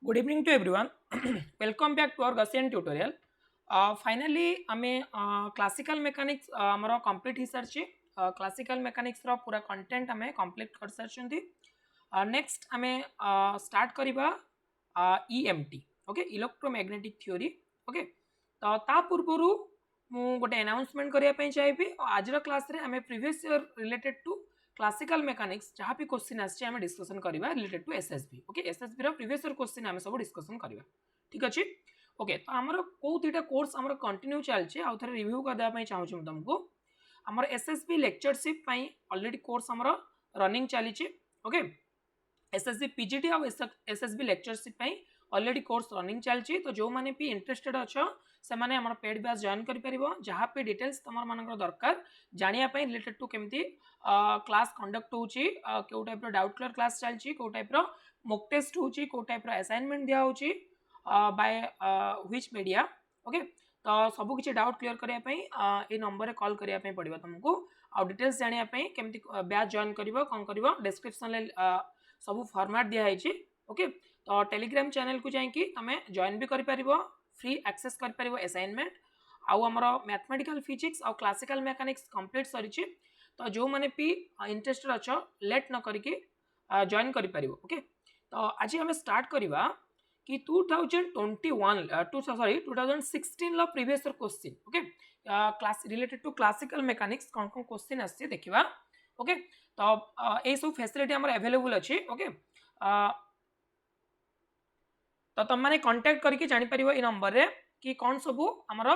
Good evening to everyone. Welcome back to our Gaussian tutorial. Finally, आमे classical mechanics हमारा complete ही सरची classical mechanics रा पूरा content हमें complete कर सरचुंदी. Next हमें start करिबा EMT, okay, electromagnetic theory, okay. तो ता पूर्वरु मु गोटे announcement करिया पे चाहिए आज रा क्लास रे हमें previous year related to classical mechanics जहाँ भी क्वेश्चन आछे हमें डिस्कशन करबा related to SSB okay SSB रो प्रीवियस ईयर क्वेश्चन हमें सब डिस्कशन करबा ठीक अछि ओके तो हमर को तीटा कोर्स हमर कंटिन्यू चलछे आ थरे रिव्यू कर देबा पई चाहू छी तुमको हमर एसएसबी लेक्चरशिप पई ऑलरेडी कोर्स हमर रनिंग चलीछे ओके एसएसबी पीजीटी और एसएसबी लेक्चरशिप पई ऑलरेडी कोर्स रनिंग चलछि तो जो माने भी इंटरेस्टेड अछो से माने हमर पेड बैच जॉइन करि परिबो जहां पे डिटेल्स तमर मानकर दरकार जानिया पई रिलेटेड टू केमती क्लास कंडक्ट होछि को टाइप रो डाउट क्लियर क्लास चलछि को टाइप रो मॉक टेस्ट होछि को टाइप रो असाइनमेंट दिया होछि बाय व्हिच मीडिया ओके तो सब किछि डाउट क्लियर करिया पई ए नंबर रे कॉल करिया पई पड़िबो तुमको आ डिटेल्स जानिया पई केमती बैच जॉइन करिवो कोन करिवो डिस्क्रिप्शन ले सब फॉर्मेट दिया है ओके तो टेलीग्राम चैनल को जाइए तुम जॉइन भी कर फ्री एक्सेस कर असाइनमेंट आउ आमर मैथमेटिकल फिजिक्स और क्लासिकल मेकानिक्स कंप्लीट सरी तो जो मैंने भी इंटरेस्टेड अच्छ लेट न करके जॉइन कर ओके तो आज हमें स्टार्ट करवा कि 2016 ला previous year question okay class related to classical mechanics कौन कौन क्वेश्चन आछे देखिबा ओके तो ये सब फैसिलिटी हमर अवेलेबल अछि ओके तो तुम माने कांटेक्ट करके जानि परिबो ई नंबर रे कि कौन सब हमर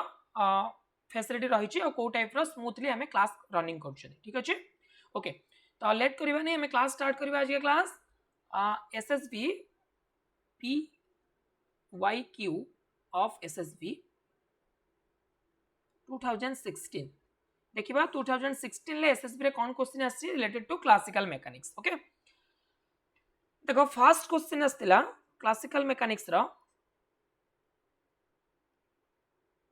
फैसिलिटी रही छि और को टाइप रो स्मूथली हमें क्लास रनिंग करछन ठीक अछि ओके तो लेट करबा नै हमें क्लास स्टार्ट करबा आज के class SSB P Y Q of SSB 2016 देखिबा 2016 ले एसएसबी रे कोन क्वेश्चन आछि related to classical mechanics okay देखो फर्स्ट क्वेश्चन आस्तिला क्लासिकल मेकानिक्स रो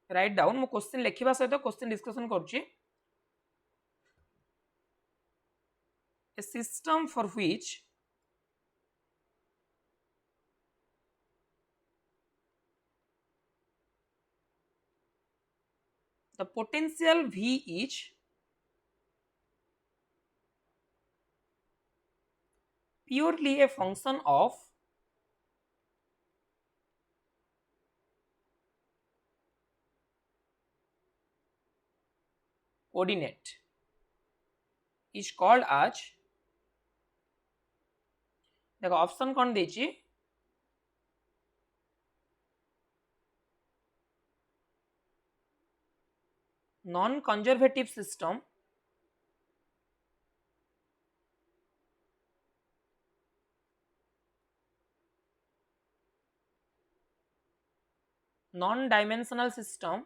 राइट डाउन मो क्वेश्चन लिखिबा सहित क्वेश्चन डिस्कशन करछि a system for which the potential V is purely a function of coordinate is called as देखो option कौन देछि non conservative system non dimensional system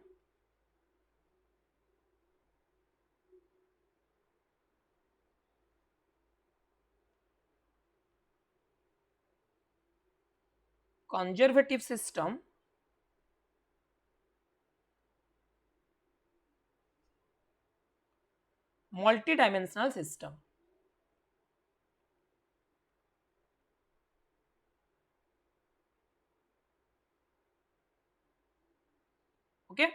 conservative system multi-dimensional system okay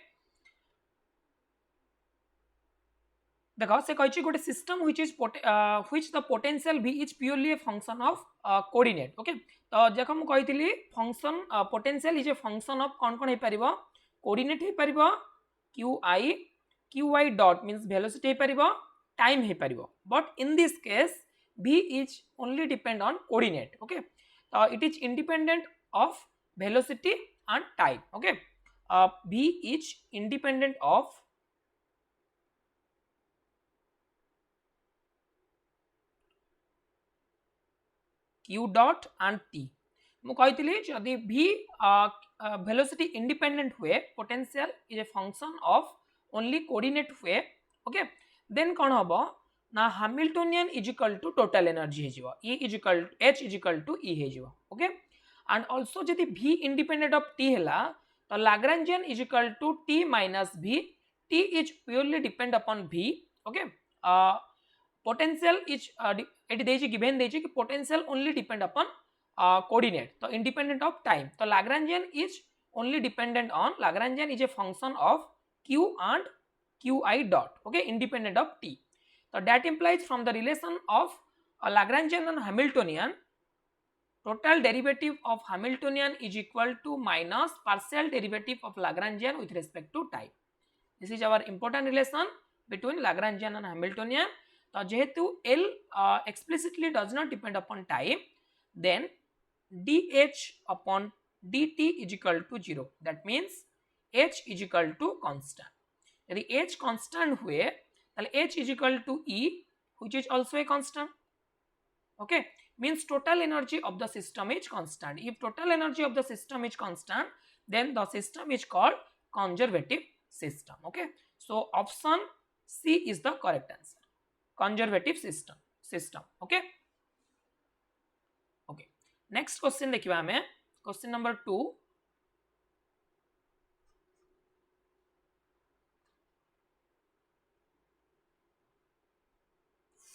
देखो से कहिछि गोटे system which the potential v is purely a function of coordinate okay तो देखो मु कहितली function potential is a function of कौन कौन हे परिबो कोऑर्डिनेट हे परिबो qi डॉट मींस वेलोसिटी हे परिबो टाइम हे परिबो but in this case v is only depend on coordinate okay तो it is independent of velocity and time okay v is independent of q dot and t मु कहितली जदि v velocity independent हुए potential is a function of only coordinate हुए okay then कोन हबो ना Hamiltonian is equal to total energy हे जिवो e is equal to h is equal to e हे जिवो ओके एंड आल्सो जदि v इंडिपेंडेंट ऑफ t हैला तो Lagrangian is equal to t minus v t is purely depend upon v okay potential is it देछि given देछि कि potential only depend upon coordinate, so independent of time. So Lagrangian is only dependent on, Lagrangian is a function of q and qi dot, okay, independent of t. So that implies from the relation of Lagrangian and Hamiltonian, total derivative of Hamiltonian is equal to minus partial derivative of Lagrangian with respect to time. This is our important relation between Lagrangian and Hamiltonian. So jehetu L explicitly does not depend upon time, then dh upon dt is equal to 0. That means h is equal to constant. यदि h constant हुए ताले h is equal to E, which is also a constant. Okay, means total energy of the system is constant. If total energy of the system is constant, then the system is called conservative system. Okay, so option C is the correct answer, conservative system. Okay, okay, next question देखिबा हमें, question number 2.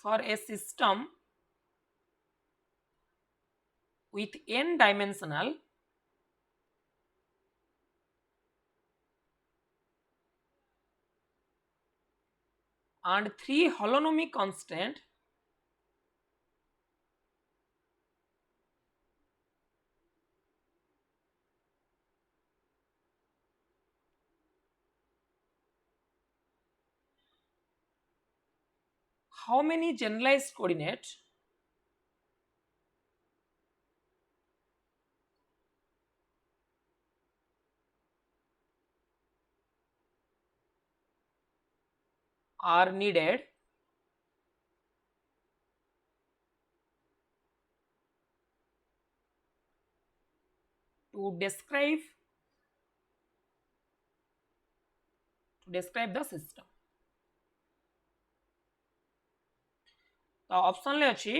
For a system with n dimensional and 3 holonomic constant how many generalized coordinates are needed to describe the system. तो option ले अच्छी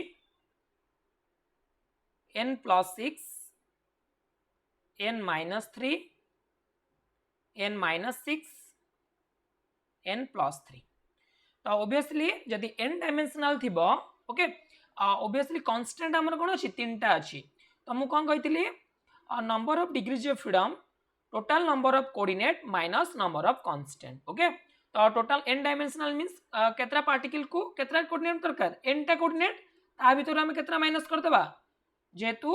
n plus 6, n minus 3, n minus 6, n plus 3. तो obviously जदि n dimensional थिबो, okay, obviously constant हमर कोन अछि, तीनटा अछि. तो मु कोन कहितली, number of degrees of freedom, total number of coordinate minus number of constant. Okay, तो टोटल n डायमेंशनल मींस केतरा पार्टिकल को केतरा कोऑर्डिनेट दरकार, n टा कोऑर्डिनेट, ता भीतर हम केतरा माइनस कर देबा, जेतु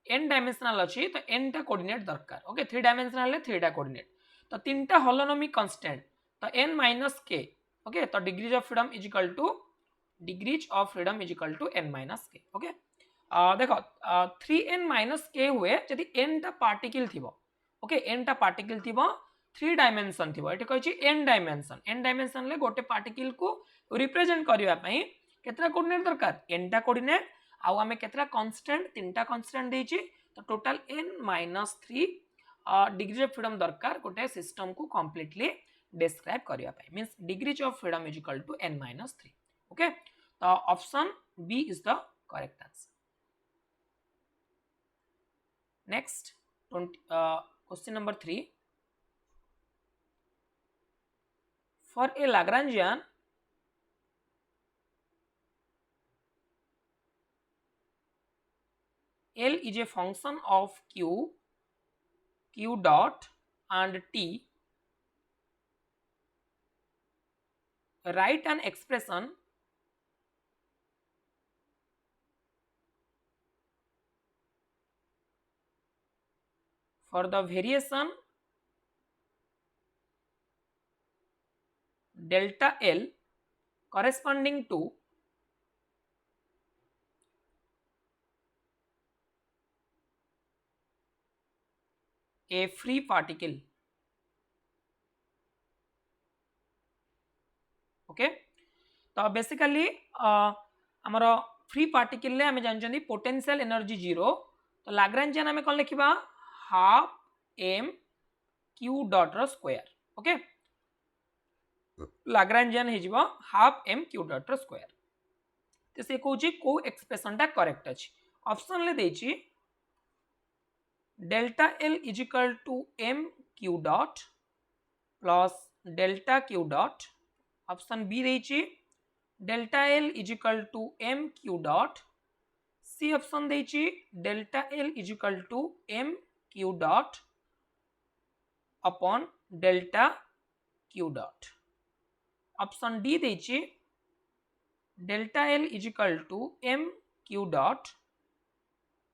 n डायमेंशनल अछि तो n टा कोऑर्डिनेट दरकार. ओके, 3 डायमेंशनल ले 3 टा कोऑर्डिनेट, तो तीनटा होलोनोमिक कांस्टेंट, तो n माइनस k. ओके, तो degrees of freedom is equal to n minus k. Okay, देखो 3n माइनस k हुए जदि n टा पार्टिकल थिबो. ओके, n टा पार्टिकल थिबो, 3 डायमेंशन थिबो, एटे कहछि n डायमेंशन ले गोटे पार्टिकल को रिप्रेजेंट करिया पई केतरा कोऑर्डिनेट दरकार, n टा कोऑर्डिनेट, आउ हमें केतरा कांस्टेंट, तीनटा कांस्टेंट देछि, तो total n minus 3 degree of freedom दरकार गोटे सिस्टम को कंप्लीटली डिस्क्राइब करिया पई. Means degrees of freedom is equal to n minus 3. Okay, तो option B is the correct answer. Next question number 3. For a Lagrangian, L is a function of q dot and t. Write an expression for the variation delta L corresponding to a free particle. Okay, तो basically आमर free particle ले हमें जानछंदी potential energy 0. तो Lagrangian हमें कोन लिखिबा, half m q dot रो स्क्वायर. ओके, लाग्रांजियन हे जिवो हाफ m q डॉट रो स्क्वायर. तो से कहूची को एक्सप्रेशन टा करेक्ट अछि. ऑप्शन ले देछि delta l is equal to m q dot plus delta q dot. Option B देछि delta l is equal to m q dot C option देछि delta L is equal to M Q dot upon delta Q dot. Option D देछि delta L is equal to M Q dot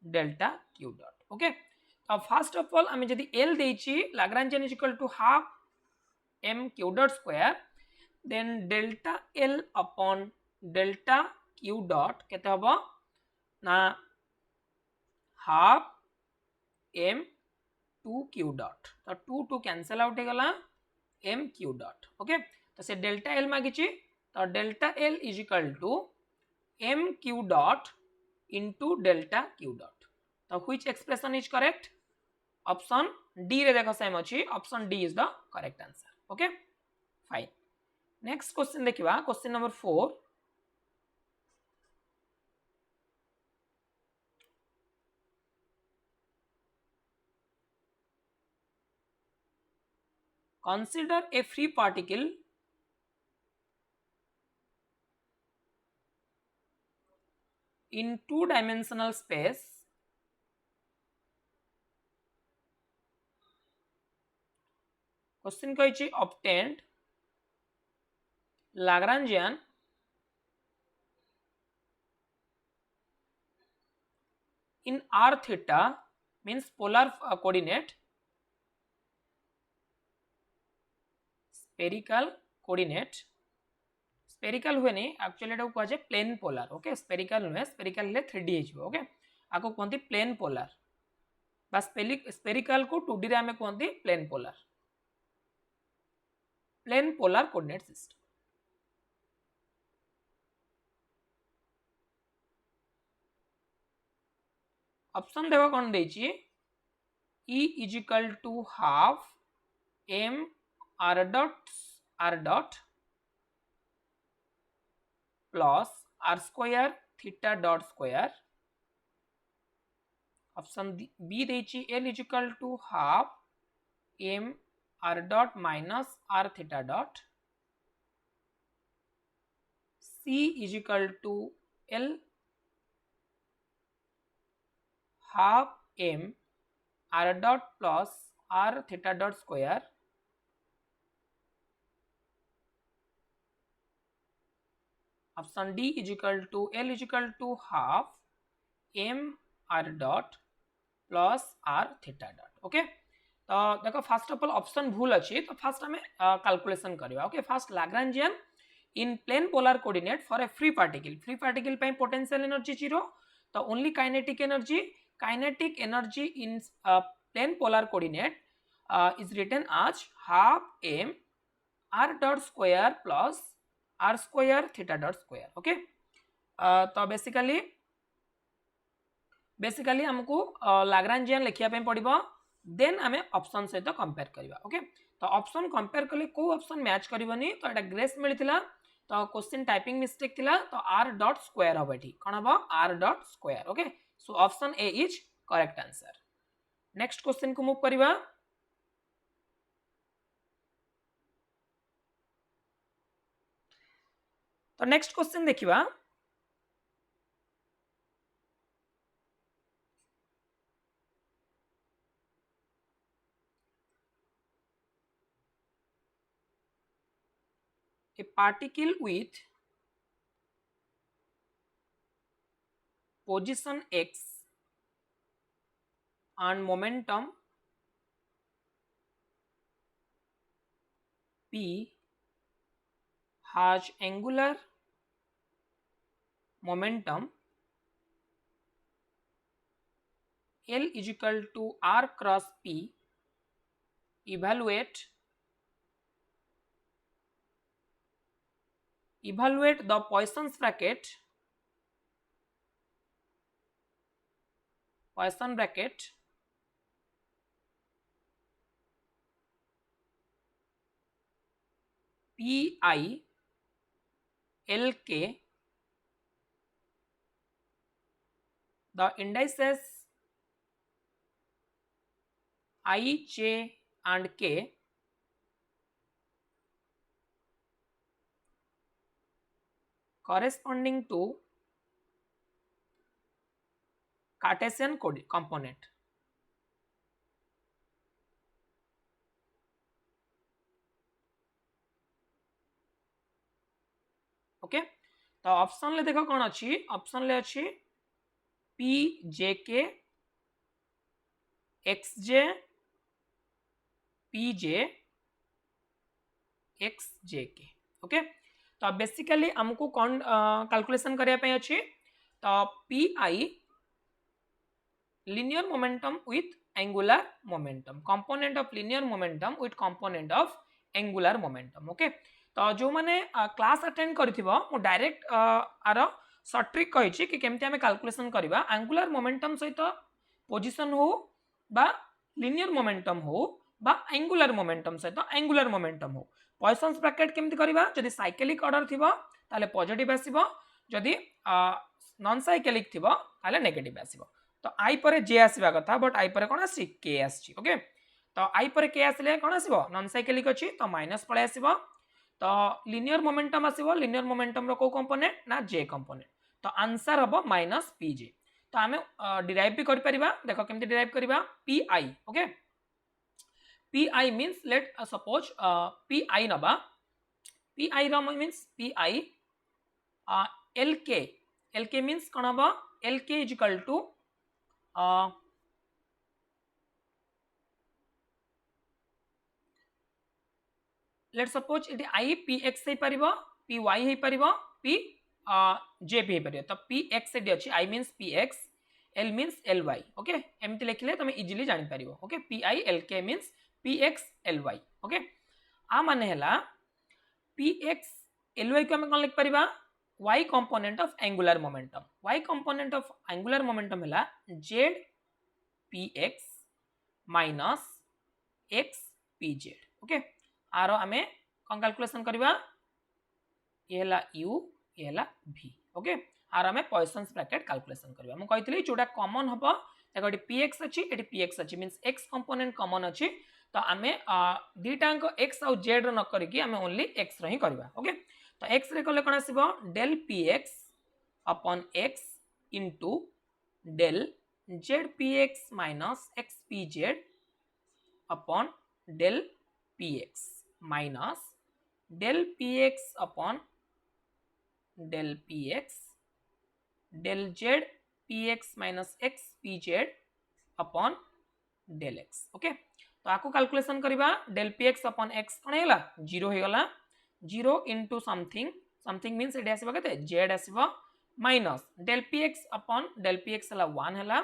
delta Q dot. Okay, तो first of all आम जदि L देछि Lagrangian is equal to half M Q dot square, then delta L upon delta Q dot केते हबो ना half M 2 Q dot. तो 2 2 cancel out हो गला एम क्यू डॉट। ओके, तो से डेल्टा एल मागिछि, तो delta L is equal to M Q dot into delta Q dot. तो which expression is correct? Option D रे देखो सेम अछि, option D is the correct answer. Okay fine, next question देखिबा, question number 4। Consider a free particle in two-dimensional space question कहिछि obtained Lagrangian in r theta means polar coordinate spherical coordinate spherical हुए नहीं actually एटा को जाए plane polar. Okay, spherical नुहे, spherical ले 3D हो। Okay, आको कहते प्लेन पोलर बा स्पेरिकल को 2D रे हमें कहते plane polar coordinate system. Option देखो कौन देछि E is equal to half m r dot plus r square theta dot square. Option B देछि l is equal to half m r dot minus r theta dot. c is equal to l half m r dot plus r theta dot square. Option D is equal to l is equal to half m r dot plus r theta dot. Okay, तो देखो first of all option भूल अच्छी, तो first हमें calculation करवा। Okay, first Lagrangian in plane polar coordinate for a free particle पे potential energy 0, तो only kinetic energy in plane polar coordinate is written as half m r dot square plus r square theta dot square। Okay, तो basically हमको Lagrangian लिखिया पे पड़िबो, then हमें option सहित compare करबा। Okay, तो ऑप्शन कंपेयर कले को ऑप्शन मैच करबनी, तो एटा ग्रेस मिलिथिला, तो क्वेश्चन टाइपिंग मिस्टेक थिला, तो r डॉट स्क्वायर हबो एठी कोन हबो r dot square. Okay, so option A is correct answer. Next question को मूव करबा। तो नेक्स्ट क्वेश्चन देखिबा, a particle with position x and momentum p has angular momentum L is equal to r cross p, evaluate the Poisson bracket pi lk, the indices I, j and k corresponding to Cartesian component. Okay, तो option ले देखो कौन अच्छी, option ले अच्छी P J K X J P J X J K. Okay, तो basically हमको कौन कैलकुलेशन करने अच्छी, तो P I linear momentum with angular momentum, component of linear momentum with component of angular momentum। Okay, तो जो माने क्लास अटेंड करिथिबो मु डायरेक्ट आर शॉर्ट ट्रिक कहिछि कि केमति हमें कैलकुलेशन करबा एंगुलर मोमेंटम सहित पोजीशन हो बा लिनियर मोमेंटम हो बा एंगुलर मोमेंटम सहित एंगुलर मोमेंटम हो। पॉइसन्स ब्रैकेट केमति करबा, जदि साइक्लिक ऑर्डर थिबो ताले पॉजिटिव आसीबो, जदि नॉन साइक्लिक थिबो ताले नेगेटिव आसीबो। तो आई पर जे आसवा कथा, बट आई पर कौन आसी के आसी। ओके, तो आई पर के आसले कौन आसीबो, नॉन साइक्लिक अछि तो माइनस पळे आसीबो, तो लिनियर मोमेंटम आसीबो, लिनियर मोमेंटम रो को कंपोनेंट ना जे कंपोनेंट, तो आंसर हबो माइनस पी जे। तो आमे डिराइव भी कर परिबा, देखो केमति डिराइव करबा P I. Okay, P I means let suppose P I नबा, पी आई रो means P I L K means कोन हबो, L K is equal to let suppose it I P X हे परिबो, पी वाई हे परिबो, P J भी हे परिबो। तो पी एक्स एडी अछि, I means P X, L means L Y. Okay, एमति लिखले तुम इजीली जानि परिबो। Okay, P I L K means P X L Y. Okay, आ माने हला पी एक्स एल वाई को हम कोन लिख परिबा, y component of angular momentum. y component of angular momentum हला z px minus x pz। Okay, आरो हमें कौन कैलकुलेशन करबा, ये हला u ये हला v। ओके, आरो हमें पॉइसन्स ब्रैकेट कैलकुलेशन करबा। मु कहितली जोटा कॉमन हबो, देखो एटी px अछि, एटी px अछि मींस x कंपोनेंट कॉमन अछि, तो हमें दीटांक x और z रो न करिकि हमें ओनली x रो ही करबा। ओके, तो x रे कले कोन आसीबो, del px upon x into del zpx minus xpz upon del px minus del px upon del px del z px minus xpz upon del x। Okay, तो आको calculation करबा, del px upon x कोन हेला 0 हे गला, 0 into something, something means एडी आसीबा कते z आसीबा minus del px upon del px हला 1 हला,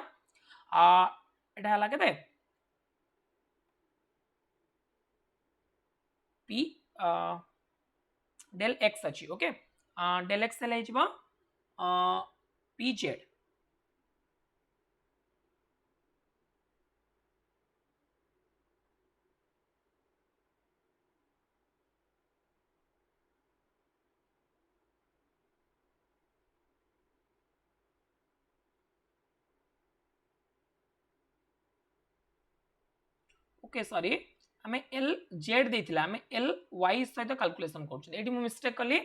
एटा हला कते p डेल x अछि। ओके, डेल x हला हिजबा pz ओके सॉरी हमें एल जेड देथिला, हमें एल वाई सहित कैलकुलेशन करछन, एडी मु मिस्टेक करली।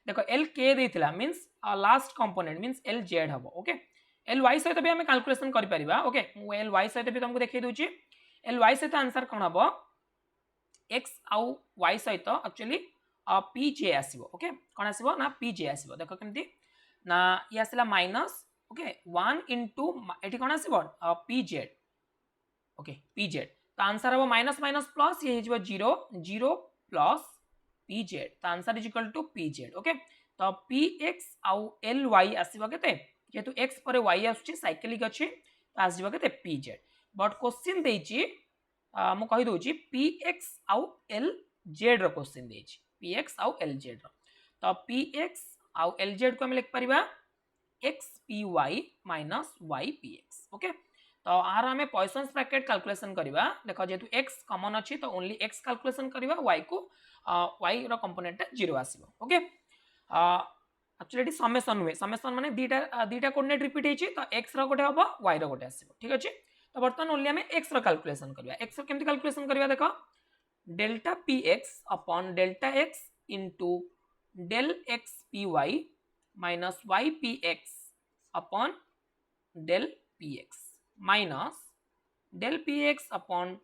देखो एल के देथिला means last component means L Z हबो। ओके, एल वाई सहित भी हमें कैलकुलेशन करि परिबा। ओके, मु एल वाई सहित भी तुमको देखै दोछि, एल वाई सहित आंसर कोन हबो, एक्स आउ वाई सहित एक्चुअली पी जे आसीबो। ओके, कोन आसीबो ना पी जे आसीबो। देखो केमति ना ये आसीला माइनस, ओके 1 इनटू एठी कोन आसीबो P Z. Okay, P Z तो आंसर हम माइनस माइनस प्लस ये हो 0 0 प्लस पी जेड, तो answer is equal to P Z. Okay, तो पी एक्स आउ एल वाई आसीबा केते, जेतु एक्स पर वाई आछी साइक्लिक अछि तो आसीबा केते पी जेड। बट क्वेश्चन देछि मु कहि दोछि पी एक्स आउ एल जेड रो क्वेश्चन देछि, पी एक्स आउ एल जेड रो, तो पी एक्स आउ एल जेड को हम लिख परिबा X P Y minus Y P X. Okay, तो आर हमें पॉइसन्स ब्रैकेट कैलकुलेशन करबा। देखो जेतु x कॉमन अछि तो ओनली x कैलकुलेशन करबा, y को y रो कंपोनेंट 0 आसीबो। ओके, एक्चुअली एटी समेशन हुए, समेशन माने दीटा कोऑर्डिनेट रिपीट हेछि तो x रो गोटे हबो y रो गोटे आसीबो। ठीक अछि, तो वर्तमान ओनली हमें x रो कैलकुलेशन करबा। x रो केमति कैलकुलेशन करबा, देखो delta px upon delta x into del x py minus y px upon del px minus del px upon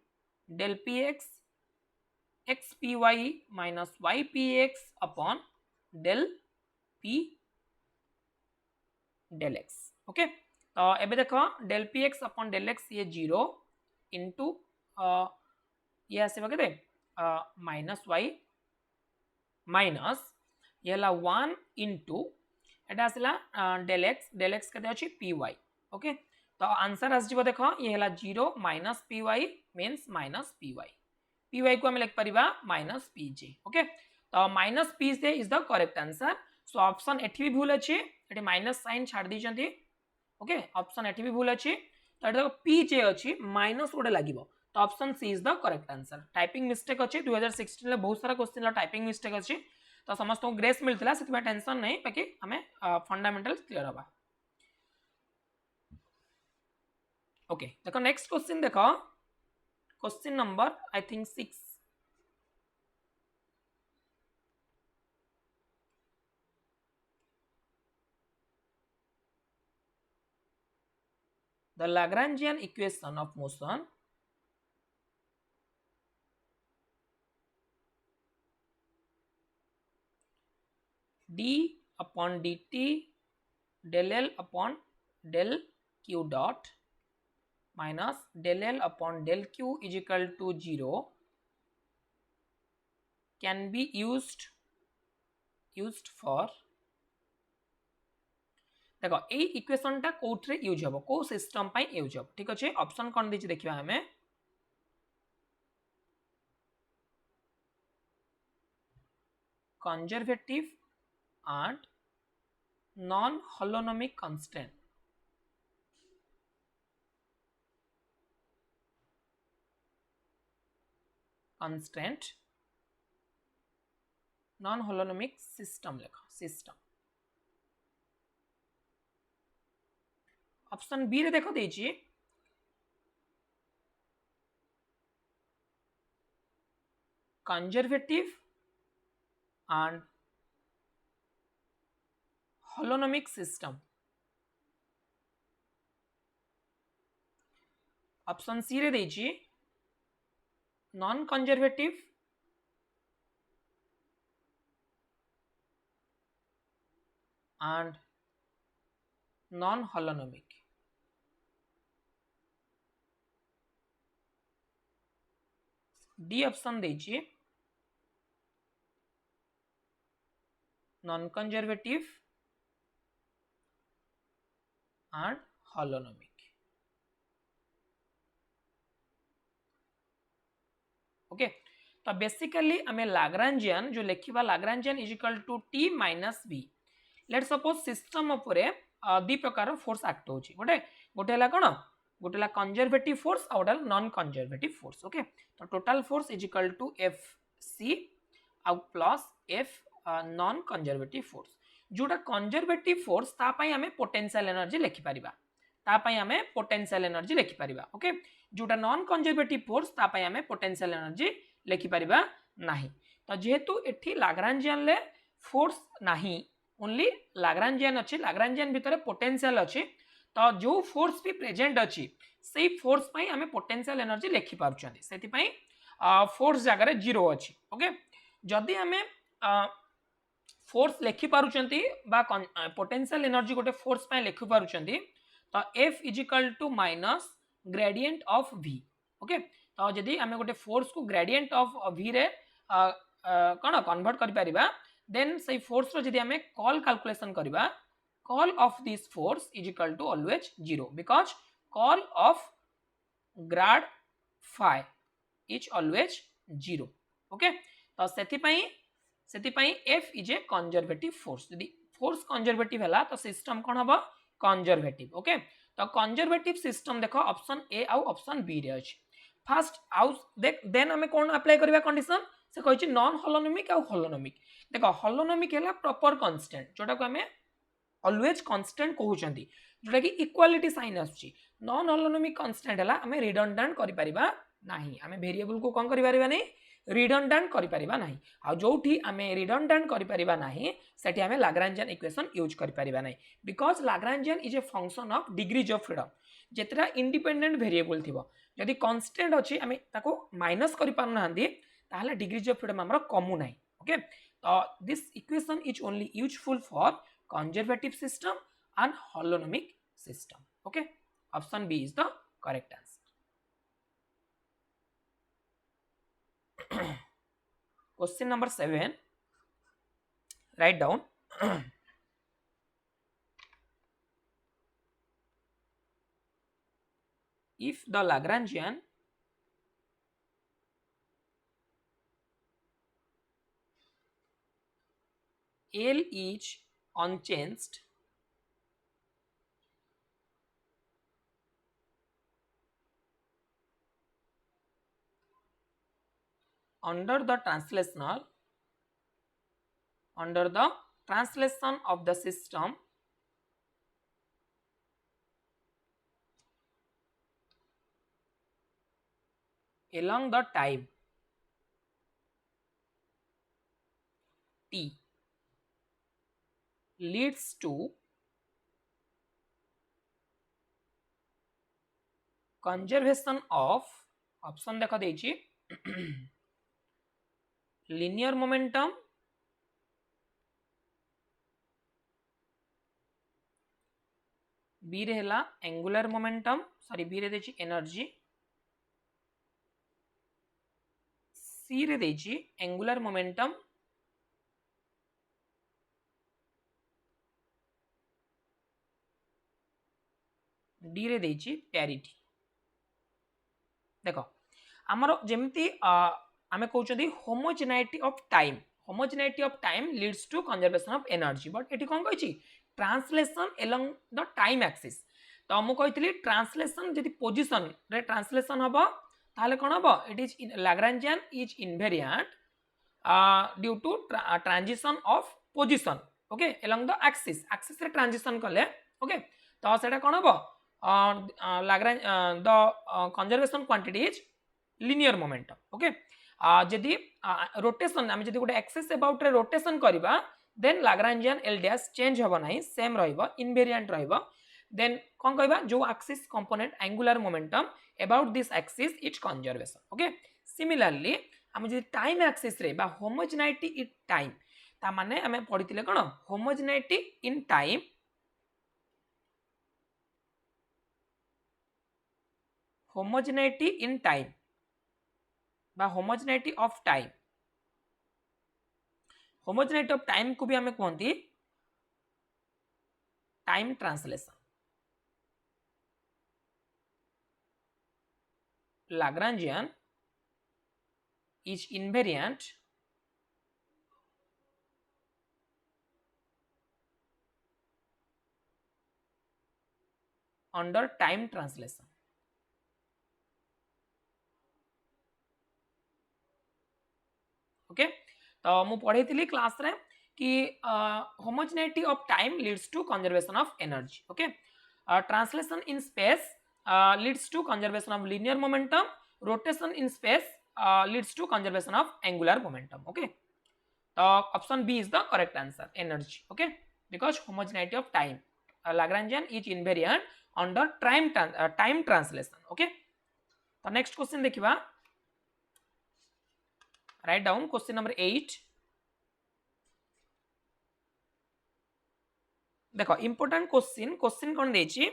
del px xpy minus ypx upon del p del x okay तो एबे देखो del px upon del x ये 0 into ये आसो के minus y minus ये 1 into एटा आसला del x के अच्छी py ओके तो आंसर आस देख ये 0 minus py means minus py py को हम लिख परिबा माइनस pj ओके तो minus pj is the correct answer so option एठी भी भूल अछि एठी माइनस साइन छाड़ दी चंती ओके ऑप्शन एठी भी भूल अछि तो एटा pj अछि माइनस गोटे लागिवो तो option C is the correct answer typing mistake अछि 2016 ले बहुत सारा क्वेश्चन ला टाइपिंग मिस्टेक अछि तो समस्त को ग्रेस मिलथिला सेति टेंशन नहीं बाकी हमें फंडामेंटल्स क्लियर होबा ओके देखो नेक्स्ट क्वेश्चन देखो question number I think 6 the Lagrangian equation of motion d upon dt del L upon del q dot minus del L upon del q is equal to 0 can be used for देखो ए equation टा कोथरे use हबो को system पई use हबो ठीक अछि option कोन दिछि देखिबा हमें conservative and non holonomic constant non holonomic system लिखो सिस्टम ऑप्शन बी रे देखो देछि conservative and holonomic system option C रे देछि non conservative and non holonomic D option देछि non conservative and holonomic okay तो बेसिकली हमें लाग्रांजियन जो लिखिबा Lagrangian is equal to t minus v let suppose system उपरे दी प्रकार फोर्स एक्ट होची गोटे हला कोन गोटे हला कंजर्वेटिव फोर्स और गोटे नॉन कंजर्वेटिव फोर्स ओके तो total force is equal to F C आउ plus F non conservative force जोटा कंजर्वेटिव फोर्स ता पई हमें पोटेंशियल एनर्जी लिखि परिबा ता पई हमें पोटेंशियल एनर्जी लिखि परिबा ओके जोटा नॉन कंजर्वेटिव फोर्स ता पई हमें पोटेंशियल एनर्जी लिखि परिबा नाही तो जेहेतु एठी लाग्रांजियन ले फोर्स नाही ओनली लाग्रांजियन अछि लाग्रांजियन भितर पोटेंशियल अछि तो जो फोर्स भी प्रेजेंट अछि से फोर्स पई हमें पोटेंशियल एनर्जी लिखि पारुछन सेति पई फोर्स जगह रे 0 अछि ओके जदी हमें फोर्स लिखि पारुछंती बा पोटेंशियल एनर्जी गोटे फोर्स पई लिखि पारुछंती तो F is equal to minus gradient of V okay तो जदी हमें गोटे फोर्स को ग्रेडियंट ऑफ V रे कोन कन्वर्ट करि परिबा देन से फोर्स रो जदी हमें कॉल कैलकुलेशन करबा curl of this force is equal to always 0 because curl of grad phi is always 0 okay तो सेति पई F is a conservative force जदी फोर्स कंजर्वेटिव हला तो सिस्टम कोन हबो कंजर्वेटिव ओके तो कंजर्वेटिव सिस्टम देखो ऑप्शन ए आउ ऑप्शन बी रे अछि फर्स्ट आउ देन हमें कोन अप्लाई करबा कंडीशन से कहछि नॉन होलोनोमिक आउ होलोनोमिक देखो होलोनोमिक हला प्रॉपर कांस्टेंट जोटा को हमें ऑलवेज कांस्टेंट कहउचंदी जोटा कि इक्वालिटी साइन आछि नॉन होलोनोमिक कांस्टेंट हला हमें रिडंडेंट करि परिबा नाही हमें वेरिएबल को कोन करि परिबा नै रिडंडेंट करि परिबा नाही आ जोठी आमे रिडंडेंट करि परिबा नाही सेठी आमे लाग्रांजियन इक्वेशन यूज करि परिबा नाही because Lagrangian is a function of degrees of freedom जेतरा इंडिपेंडेंट वेरिएबल थिबो जदि कांस्टेंट अछि आमे ताको माइनस करि पारु नांदी ताहले डिग्रीज ऑफ फ्रीडम हमरो कमु नाही ओके तो this equation is only useful for conservative system and holonomic system. Okay, option B is the correct answer. Question number 7, write down. If the Lagrangian L is unchanged under the translation of the system along the time t leads to conservation of option देखा देछि linear momentum B रे हला angular momentum sorry B रे देछि energy C रे देछि angular momentum D रे देछि parity देखो आमर जेमती आमे कहउछदी homogeneity of time leads to conservation of energy but एटी कोन कहछि translation along the time axis तो हम कहइतली ट्रांसलेशन जदि पोजीशन रे ट्रांसलेशन हबो ताले कोन हबो it is Lagrangian is invariant due to transition of position okay along the axis रे ट्रांजिशन कले ओके तो सेटा कोन हबो Lagrange the conservation quantity is linear momentum okay जदि रोटेशन आम जदि गोटे एक्सिस अबाउट रे रोटेशन करबा then Lagrangian L dash change होबो नाही सेम रहइबो इनवेरिएंट रहइबो देन कोन कहबा जो axis component angular momentum about this axis is conservation okay similarly आम जदि टाइम एक्सिस रे बा होमोजेनाइटी इन टाइम ता माने आमे पढितिले कोन homogeneity in time homogeneity in time बा homogeneity of time homogeneity of time को भी हमें कहती time translation Lagrangian is invariant under time translation okay तो मु पढ़ेइतिली क्लास रे कि homogeneity of time leads to conservation of energy okay translation in space leads to conservation of linear momentum rotation in space leads to conservation of angular momentum okay तो option B is the correct answer energy okay because homogeneity of time Lagrangian is invariant under time translation okay तो next question देखिबा write down question number 8 देखो important question कौन देछि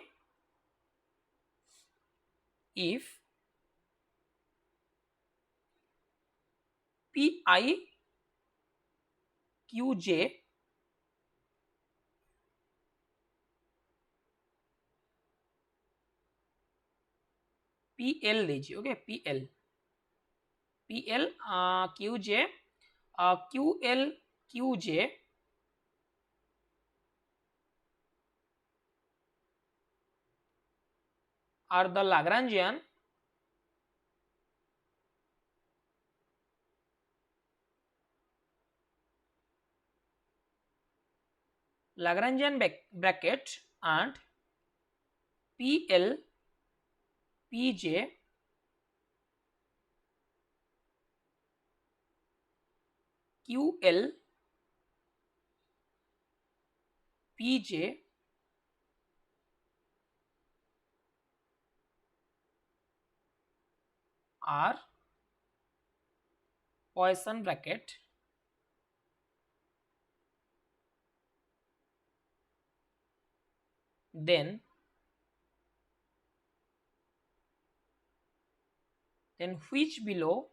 if pi qj pl देछि okay pl qj ql qj are the Lagrangian bracket and pl pj QL PJ are Poisson bracket then which below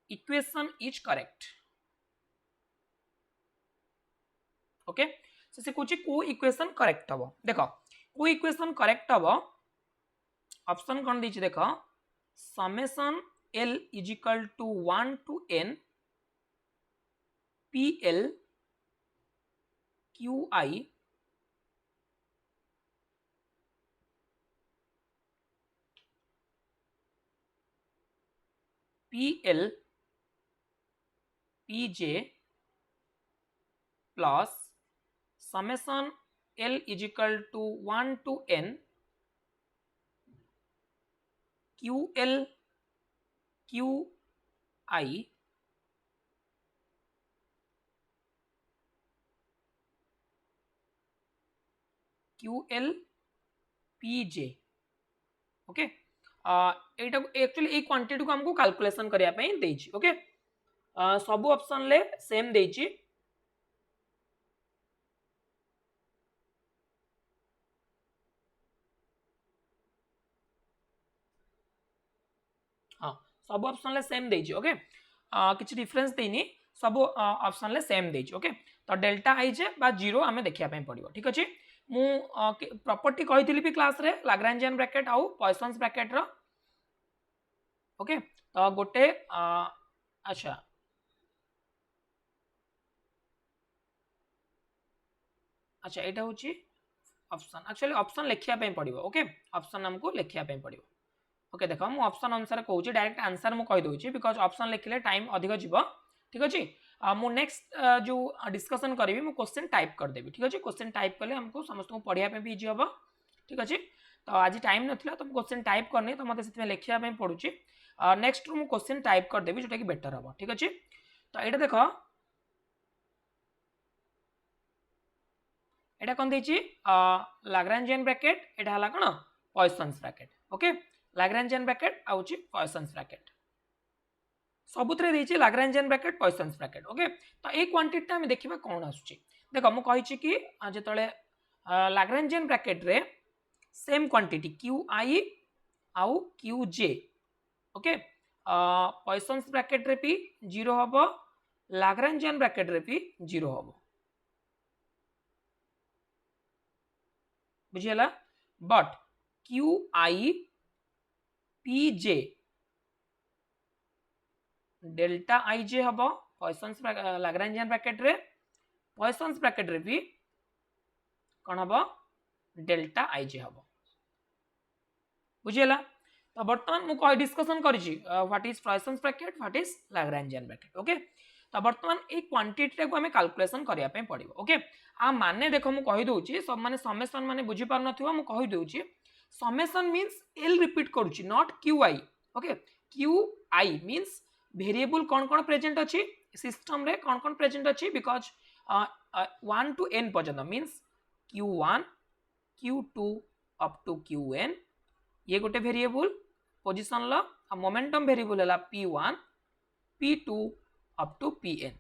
equation is correct. Okay से कौन को equation correct हम देख को equation correct हम option कौन दीजिए देख summation L is equal to 1 to n PL QI PL PJ plus summation L is equal to 1 to n QL QI QL PJ okay Etah actually A quantity को हमको calculation करिया पई देछि okay सब option ले same देछि हाँ सब ऑप्शन ले सेम देछि ओके किछि डिफरेंस देनी सब ऑप्शन ले सेम देछि ओके तो डेल्टा आई जे बा 0 हमें देखिया पई पड़िबो ठीक अछि मु प्रॉपर्टी कहितली भी क्लास रे लाग्रांजियन ब्रैकेट आउ पॉइसन्स ब्रैकेट रो ओके तो गोटे अच्छा अच्छा एटा होची ऑप्शन एक्चुअली ऑप्शन लिखिया पई पड़िबो ओके ऑप्शन हमको लिखिया पई पड़िबो ओके देखो मु ऑप्शन अनुसार कहूची डायरेक्ट आंसर मु कहि दोची बिकॉज़ ऑप्शन लिखले टाइम अधिक जिवो ठीक अछि मु नेक्स्ट जो डिस्कशन करी मु क्वेश्चन टाइप कर देबी ठीक अछि क्वेश्चन टाइप कले हमको समस्त को पढ़िया पे भी इजी होबो ठीक अछि तो आज टाइम नथिला तो क्वेश्चन टाइप करनी तो मते सेते लिखिया पे पडुची नेक्स्ट मु क्वेश्चन टाइप कर देबी जोटा कि बेटर होबो ठीक अछि तो एटा देखो एटा कोन देछि लाग्रांजियन ब्रैकेट एटा हला कोन Poisson's bracket okay Lagrangian bracket आउची पॉइसन्स ब्रैकेट सबुतरे देछि Lagrangian bracket Poisson's bracket okay तो ए क्वांटिटी हम देखिबा कोन आसुची देखो मु कहिछि कि जेतले लाग्रांजियन ब्रैकेट रे सेम क्वांटिटी QI आउ QJ ओके पॉइसन्स ब्रैकेट रे भी 0 हबो लाग्रांजियन ब्रैकेट रे भी 0 हबो बुझियला but QI PJ delta IJ हबो पॉइसन्स लाग्रांजियन ब्रैकेट रे पॉइसन्स ब्रैकेट रे भी कोन हबो डेल्टा IJ हबो बुझियला तो वर्तमान मु कहि डिस्कशन करिछि what is Poisson's bracket what is Lagrangian bracket okay तो वर्तमान ए क्वांटिटी को हमें कैलकुलेशन करिया पे पड़िबो ओके आ माने देखो मु कहि दोछि सब माने समेशन माने बुझी पार नथिबो मु कहि दोछि समेशन मींस L रिपीट करूछि not QI okay QI means variable कौन कौन प्रेजेंट अच्छी सिस्टम रे कौन कौन प्रेजेंट अच्छी बिकॉज 1 to n पर्यंत means Q1 Q2 up to Qn ये गोटे वेरिएबल पोजीशन ला मोमेंटम वेरिएबल हला P1 P2 up to Pn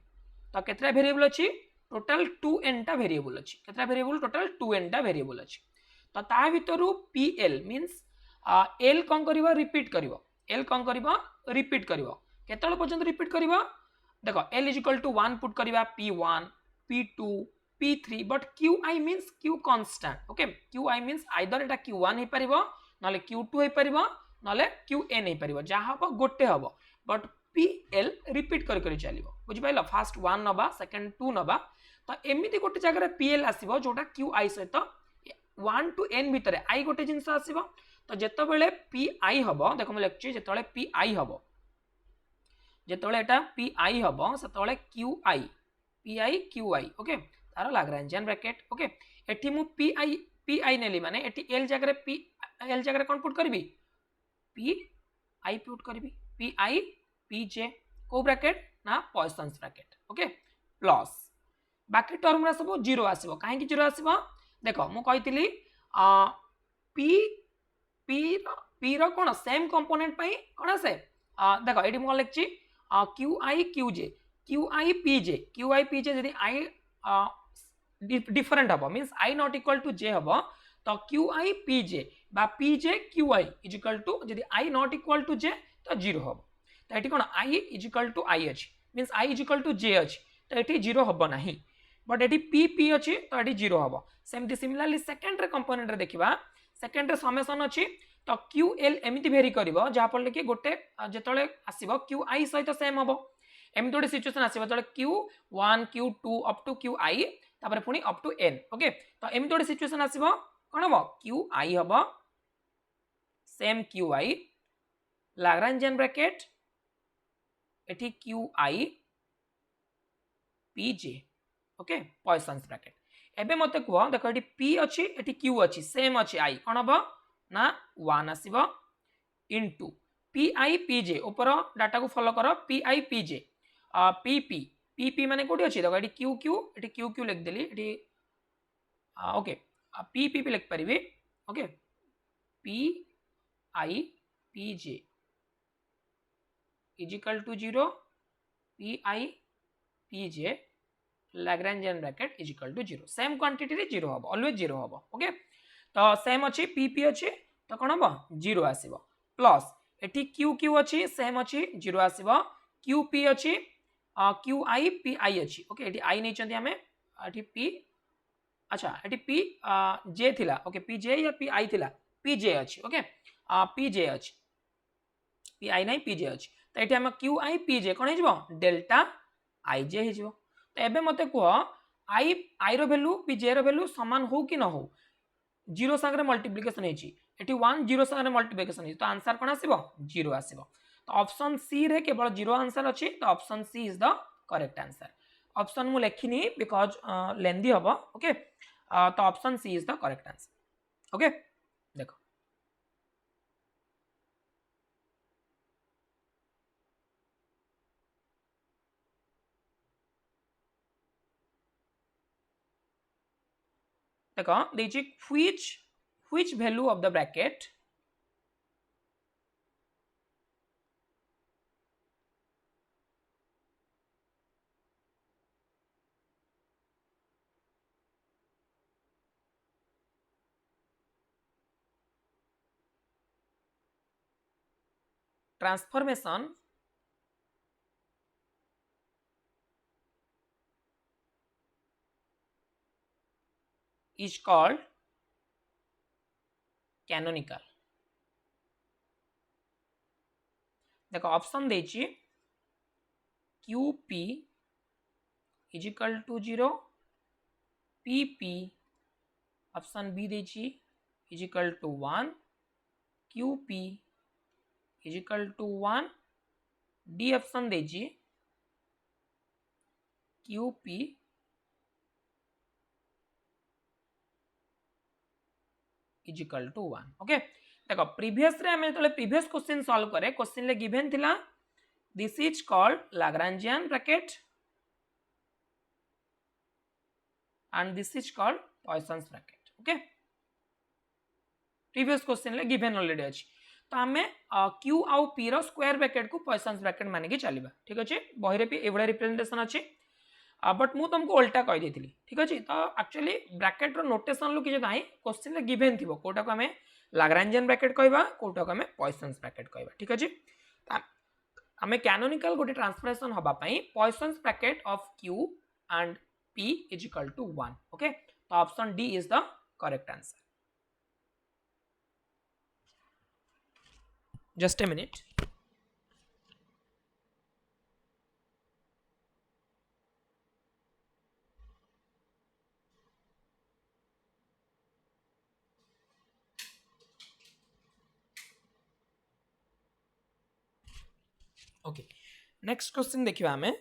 तो केतरा वेरिएबल अच्छी टोटल 2n टा वेरिएबल अच्छी केतरा वेरिएबल टोटल 2n टा वेरिएबल अच्छी तो ता भितरु PL मींस L कौन करिवो रिपीट करिवो L कौन करिवो रिपीट करिवो केतल पर्यंत रिपीट करिवो देखो L is equal to 1 put करिवो P1 P2 P3 but QI means Q constant okay QI means either एटा Q1 हे परिवो नले Q2 हे परिवो नले Qn हे परिवो जा हबो गोटे हबो बट PL रिपीट करि चलिवो बुझि पाइलो फर्स्ट 1 नबा सेकंड 2 नबा तो एमिति गोटे जगह रे PL आसीबो जोटा QI सहित 1 to n भितर I गोटे जिंस आसीबो तो जेतो बेले PI हबो देखो म लेखछि जेतो बेले PI हबो जेतोले एटा PI हबो सेतोले PI QI ओके तार लाग्रांजियन ब्रैकेट ओके एठी मु PI नेली माने एठी L जगह रे L जगह रे कोन पुट करबी PI पुट करबी पी आई पी जे को ब्रैकेट ना पॉइसन्स ब्रैकेट ओके प्लस बाकी टर्म सब जीरो आसो कहीं जीरो आसो देख मुझे पी पी पी रो सेम कंपोनेंट कौन आसे देख ये मुझे लिखी Q I Q J Q I P J यदि आई डिफरेंट हम means I not equal to J हम तो क्यू आई पी जे बा P J Q I is equal to यदि I not equal to J तो zero हम तो ये कौन I is equal to I अच्छी means I is equal to J अच्छी तो ये जीरो हम ना बट ये पी पी अच्छी तो ये जीरो हम सेमती सिमिलरली सेकेंड रे कंपोनेंट रे देखा सेकेंड रे समेसन अच्छी तो क्यू एल एमती भेरी कर जहाँफल कि गोटे जो आसो क्यू आई सहित सेम हम एमती गोटे सिचुएसन आसो जो q one q two up to q i तापर पुणी अप टू एन ओके तो एमती गोटे सिचुएसन आसो कौन हम क्यू आई हम same Q I Lagrangian bracket एठी Q I P J okay Poisson's bracket एबे मते कह देख ये पी अच्छी ये क्यू अच्छी सेम अच्छी आई कौन हम ना वन आसो into P I P J ऊपर डाटा को फॉलो कर P I P J P P P P माने कोठी अच्छी देखो ये क्यू क्यू ये क्यू क्यू लिखदेली ये ओके पी पी पी लिख पारि okay P I P J is equal to zero P I P J Lagrangian bracket is equal to zero same quantity रे जीरो हम ऑलवेज जीरो हम okay तो same अच्छी P P अच्छी तो कौन हम जीरो आसो प्लस एटी क्यू क्यू अच्छी सेम अच्छी जीरो आसो क्यू पी अच्छी क्यू आई पी आई अच्छी ओके ये आई नहीं आम ये पी अच्छा ये पी जे थिला ओके पी जे या पी आई थिला पी जे अच्छी ओके पी जे अच्छी पी आई नहीं पी जे अच्छी तो ये आम क्यू आई पी जे कौन हो डेल्टा आई जे हो तो एबे मते कह आई आई रो वैल्यू पी जे रो वैल्यू समान हो कि न हो जीरो सागर मल्टीप्लिकेशन होती वन जीरो सागर मल्टीप्लिकेशन तो आंसर कौन आसो जीरो आसो तो ऑप्शन सी रे केवल जीरो आंसर अच्छी तो option C is the correct answer option मु लिखिनी बिकॉज लेंदी हम ओके तो option C is the correct answer okay देखो देखो देखिए which value of the bracket transformation is called canonical देखो ऑप्शन देछि Q P is equal to zero P P option B देछि is equal to one Q P is equal to one D option देछि Q P is equal to one okay देखो previous रे हमें तो previous question solve करे question ले given थिला this is called Lagrangian bracket and this is called Poisson's bracket okay previous question ले given already अछि तो हमें क्यू आउ पी रो स्क्वायर ब्रैकेट को पॉइसन्स ब्रैकेट माने के चलीबा ठीक अछि बही रे एवडा रिप्रेजेंटेशन अछि बट मु तुमको उल्टा कहि देथिली ठीक अछि तो एक्चुअली ब्रैकेट रो नोटेशन लो कि नाही क्वेश्चन ले गिवन थिबो कोटा को हमें लाग्रांजियन ब्रैकेट कहबा कोटा को हमें पॉइसन्स ब्रैकेट कहबा ठीक अछि हमें कैनोनिकल गोटे ट्रांसफॉर्मेशन हबा पई Poisson's bracket of Q and p is equal to 1 okay so option D is the correct answer just a minute okay next question देखिबा हमें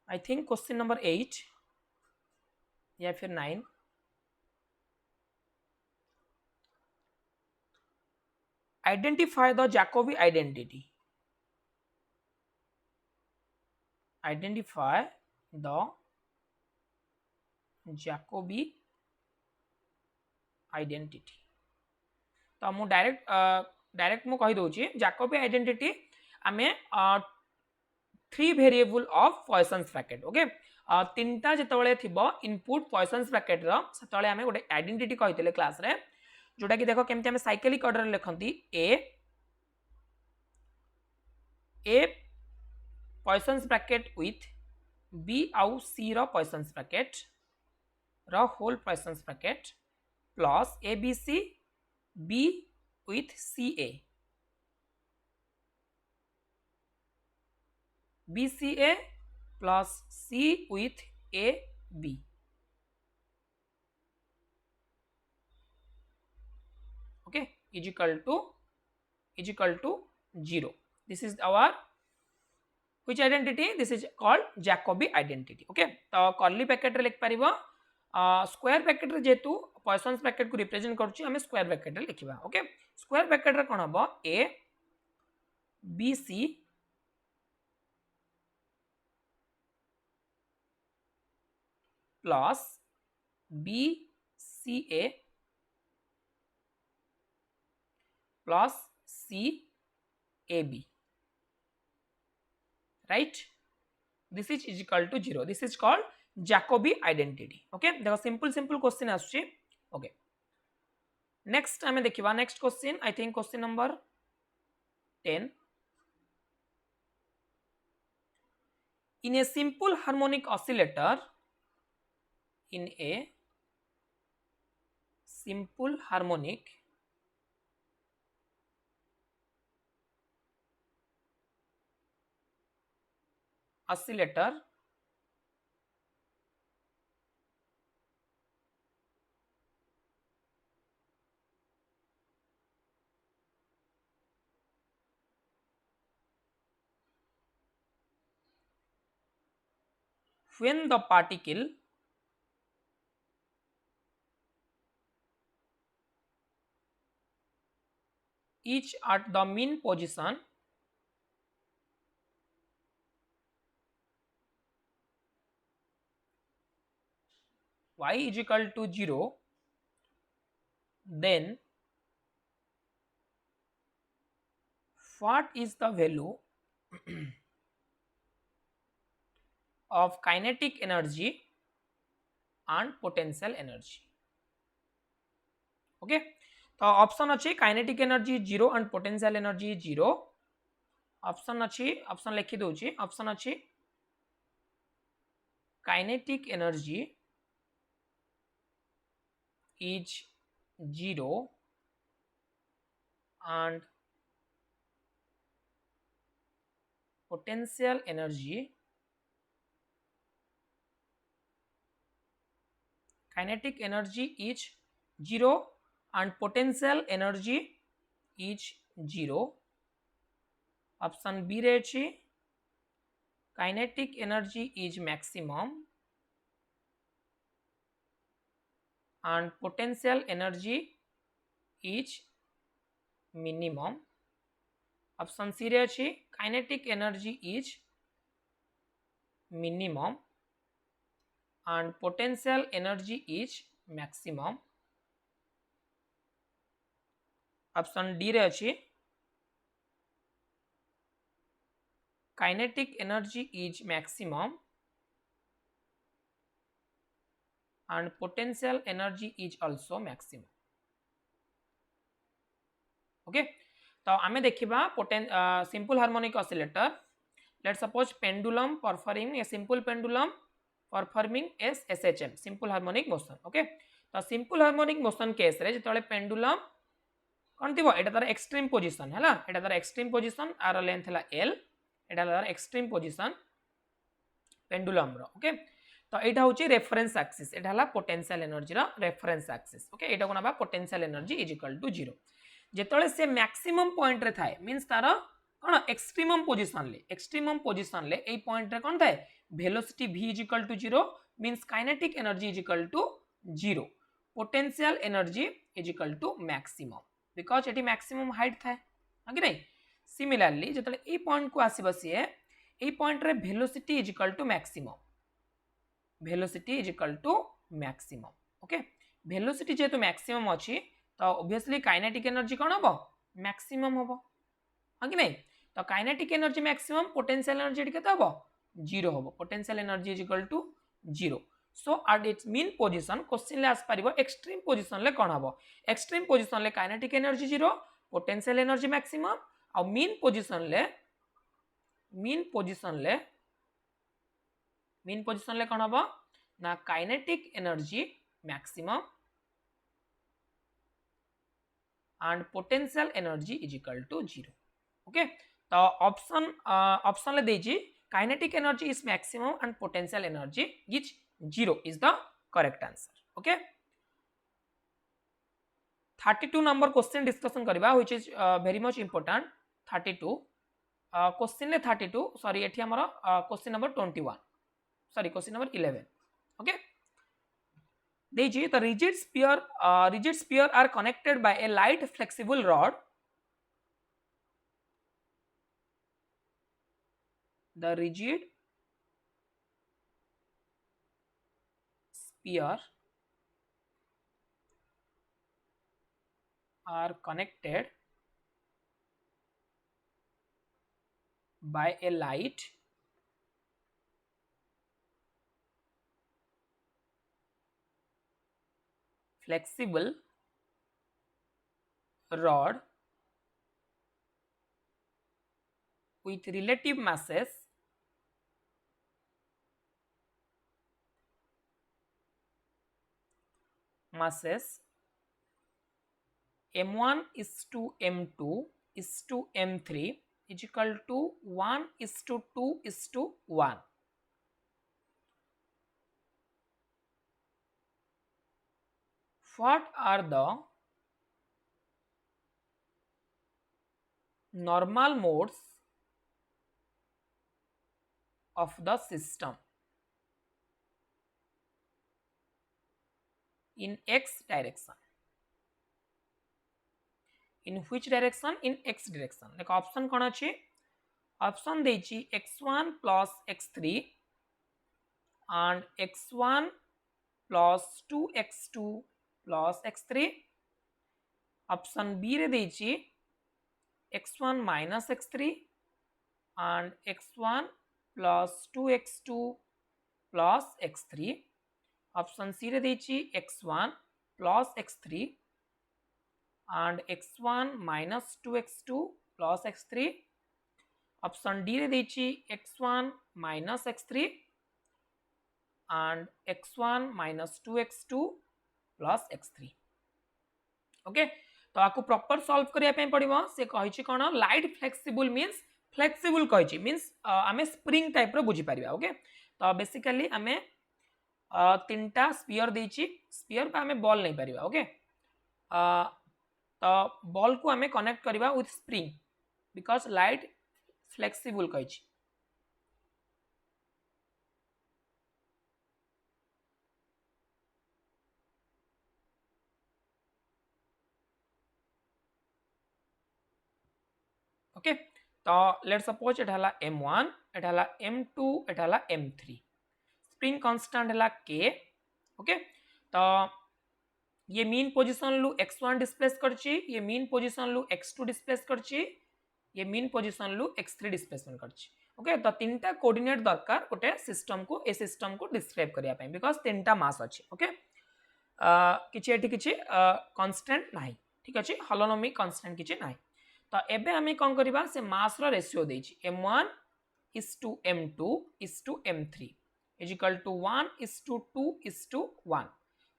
I think question number 8 या फिर 9 Identify the Jacobi identity. Identify the Jacobi identity. तो मु direct मु कहि दोची Jacobi identity आमे 3 variable of पॉइसन्स bracket okay तीनटा जेतबेले थिबो इनपुट पॉइसन्स ब्रैकेट रो सेतबेले आमे गोटे आइडेंटिटी कहितले क्लास रे जोटा कि देखो केमती आमे साइक्लिक ऑर्डर लिखंती A Poisson's bracket with B आउ सी रो पॉइसन्स ब्रैकेट रो whole Poisson's bracket plus A B C B with C A BCA plus C with AB. Okay, is equal to 0. This is our which identity? This is called Jacobi identity. Okay, तो curly bracket रे लिख परिबो square bracket रे जेतु पॉइसन्स bracket को represent करछि हमें square bracket रे लिखिबा. Okay, square bracket रे कोन हबो A B C plus BCA plus CAB, right? This is equal to 0. This is called Jacobi identity. Okay, देखो simple question आछी. Okay, next आमे देखिबा next question. I think question number 10. In a simple harmonic oscillator, in a simple harmonic oscillator, when the particle each at the mean position y is equal to 0, then what is the value of kinetic energy and potential energy? Okay, तो option अच्छी kinetic energy 0 and potential energy 0. Option अच्छी option लिखि दोची option अच्छी kinetic energy is 0 and potential energy kinetic energy is 0 and potential energy is 0. Option B रे अछि kinetic energy is maximum and potential energy is minimum. Option C रे अछि kinetic energy is minimum and potential energy is maximum. Option D रे अछि kinetic energy is maximum and potential energy is also maximum. Okay, तो आमे देखिबा simple harmonic oscillator. Let's suppose pendulum performing a simple pendulum performing as SHM, simple harmonic motion. Okay, तो simple harmonic motion case रे जेतले pendulum कोन थिबो एटा तार extreme position हैला एटा तार एक्सट्रीम पोजीशन आर लेंथ हला L एटा तार एक्सट्रीम पोजीशन पेंडुलम रो. ओके, तो एटा होची रेफरेंस एक्सिस एटा हला पोटेंशियल एनर्जी रो रेफरेंस एक्सिस. ओके, एटा कोन बा potential energy is equal to 0 जेतले से मैक्सिमम पॉइंट रे थाए मींस तार कोन एक्सट्रीमम पोजीशन ले ए पॉइंट रे कोन थाए velocity v is equal to 0 means kinetic energy is equal to 0 potential energy is equal to maximum. Because at maximum height थाए कि नहीं सिमिलरली जो ए पॉइंट को आसीबो सीए ए पॉइंट रे velocity is equal to maximum velocity is equal to maximum okay velocity जेतु मैक्सिमम अछि तो ऑब्वियसली काइनेटिक एनर्जी कोन हबो मैक्सिमम हबो कि नहीं तो kinetic energy maximum potential energy केते हबो जीरो हबो potential energy is equal to zero so at its mean position question ले आस परिबो एक्सट्रीम पोजीशन ले कोन हबो एक्सट्रीम पोजीशन ले kinetic energy zero potential energy maximum आ मीन पोजीशन ले कोन हबो ना kinetic energy maximum and potential energy is equal to 0 okay तो ऑप्शन ले देजी kinetic energy is maximum and potential energy is 0 is the correct answer okay 32 number question discussion करबा which is very much important 32 question ले 32 sorry एठी हमर question number 21 sorry question number 11 okay देजी the rigid sphere are connected by a light flexible rod the rigid sphere are connected by a light flexible rod with relative masses m1 is to m2 is to m3 is equal to 1 is to 2 is to 1 what are the normal modes of the system in x direction in which direction in x direction देखो option कोन अछि option देछि x1 plus x3 and x1 plus 2x2 plus x3 option B रे देछि x1 minus x3 and x1 plus 2x2 plus x3 option C रे देछि x1 plus x3 and x1 minus 2x2 plus x3 option D रे देछि x1 minus x3 and x1 minus 2x2 plus x3 okay तो आकु proper solve करिया पे पड़िबो से कहिछि कोन लाइट फ्लेक्सिबल मींस फ्लेक्सिबल कहिछि मींस आमे स्प्रिंग टाइप रो बुझी परिबा ओके तो बेसिकली आमे तीनटा स्फीयर देछि स्फीयर पे आमे बॉल नहीं परिबा ओके तो बॉल को आमे कनेक्ट करबा with spring because light flexible कहिछि ओके तो लेट सपोज एटा हला m1 एटा हला m2 एटा हला m3 स्प्रिंग कांस्टेंट हला k ओके तो ये मीन पोजीशन लु x1 डिस्प्लेस करछि ये मीन पोजीशन लु x2 डिस्प्लेस करछि ये मीन पोजीशन लु x3 डिस्प्लेसमेंट करछि ओके तो तीनटा कोऑर्डिनेट दरकार ओटे सिस्टम को ए सिस्टम को डिस्क्राइब करिया पय बिकॉज़ तीनटा मास अछि ओके किछि एठी किछि कांस्टेंट नाही ठीक अछि होलोनोमी कांस्टेंट किछि नाही तो एबे हमें कोन करबा से मास रो रेशियो देछि m1 is to m2 is to m3 is equal to 1 is to 2 is to 1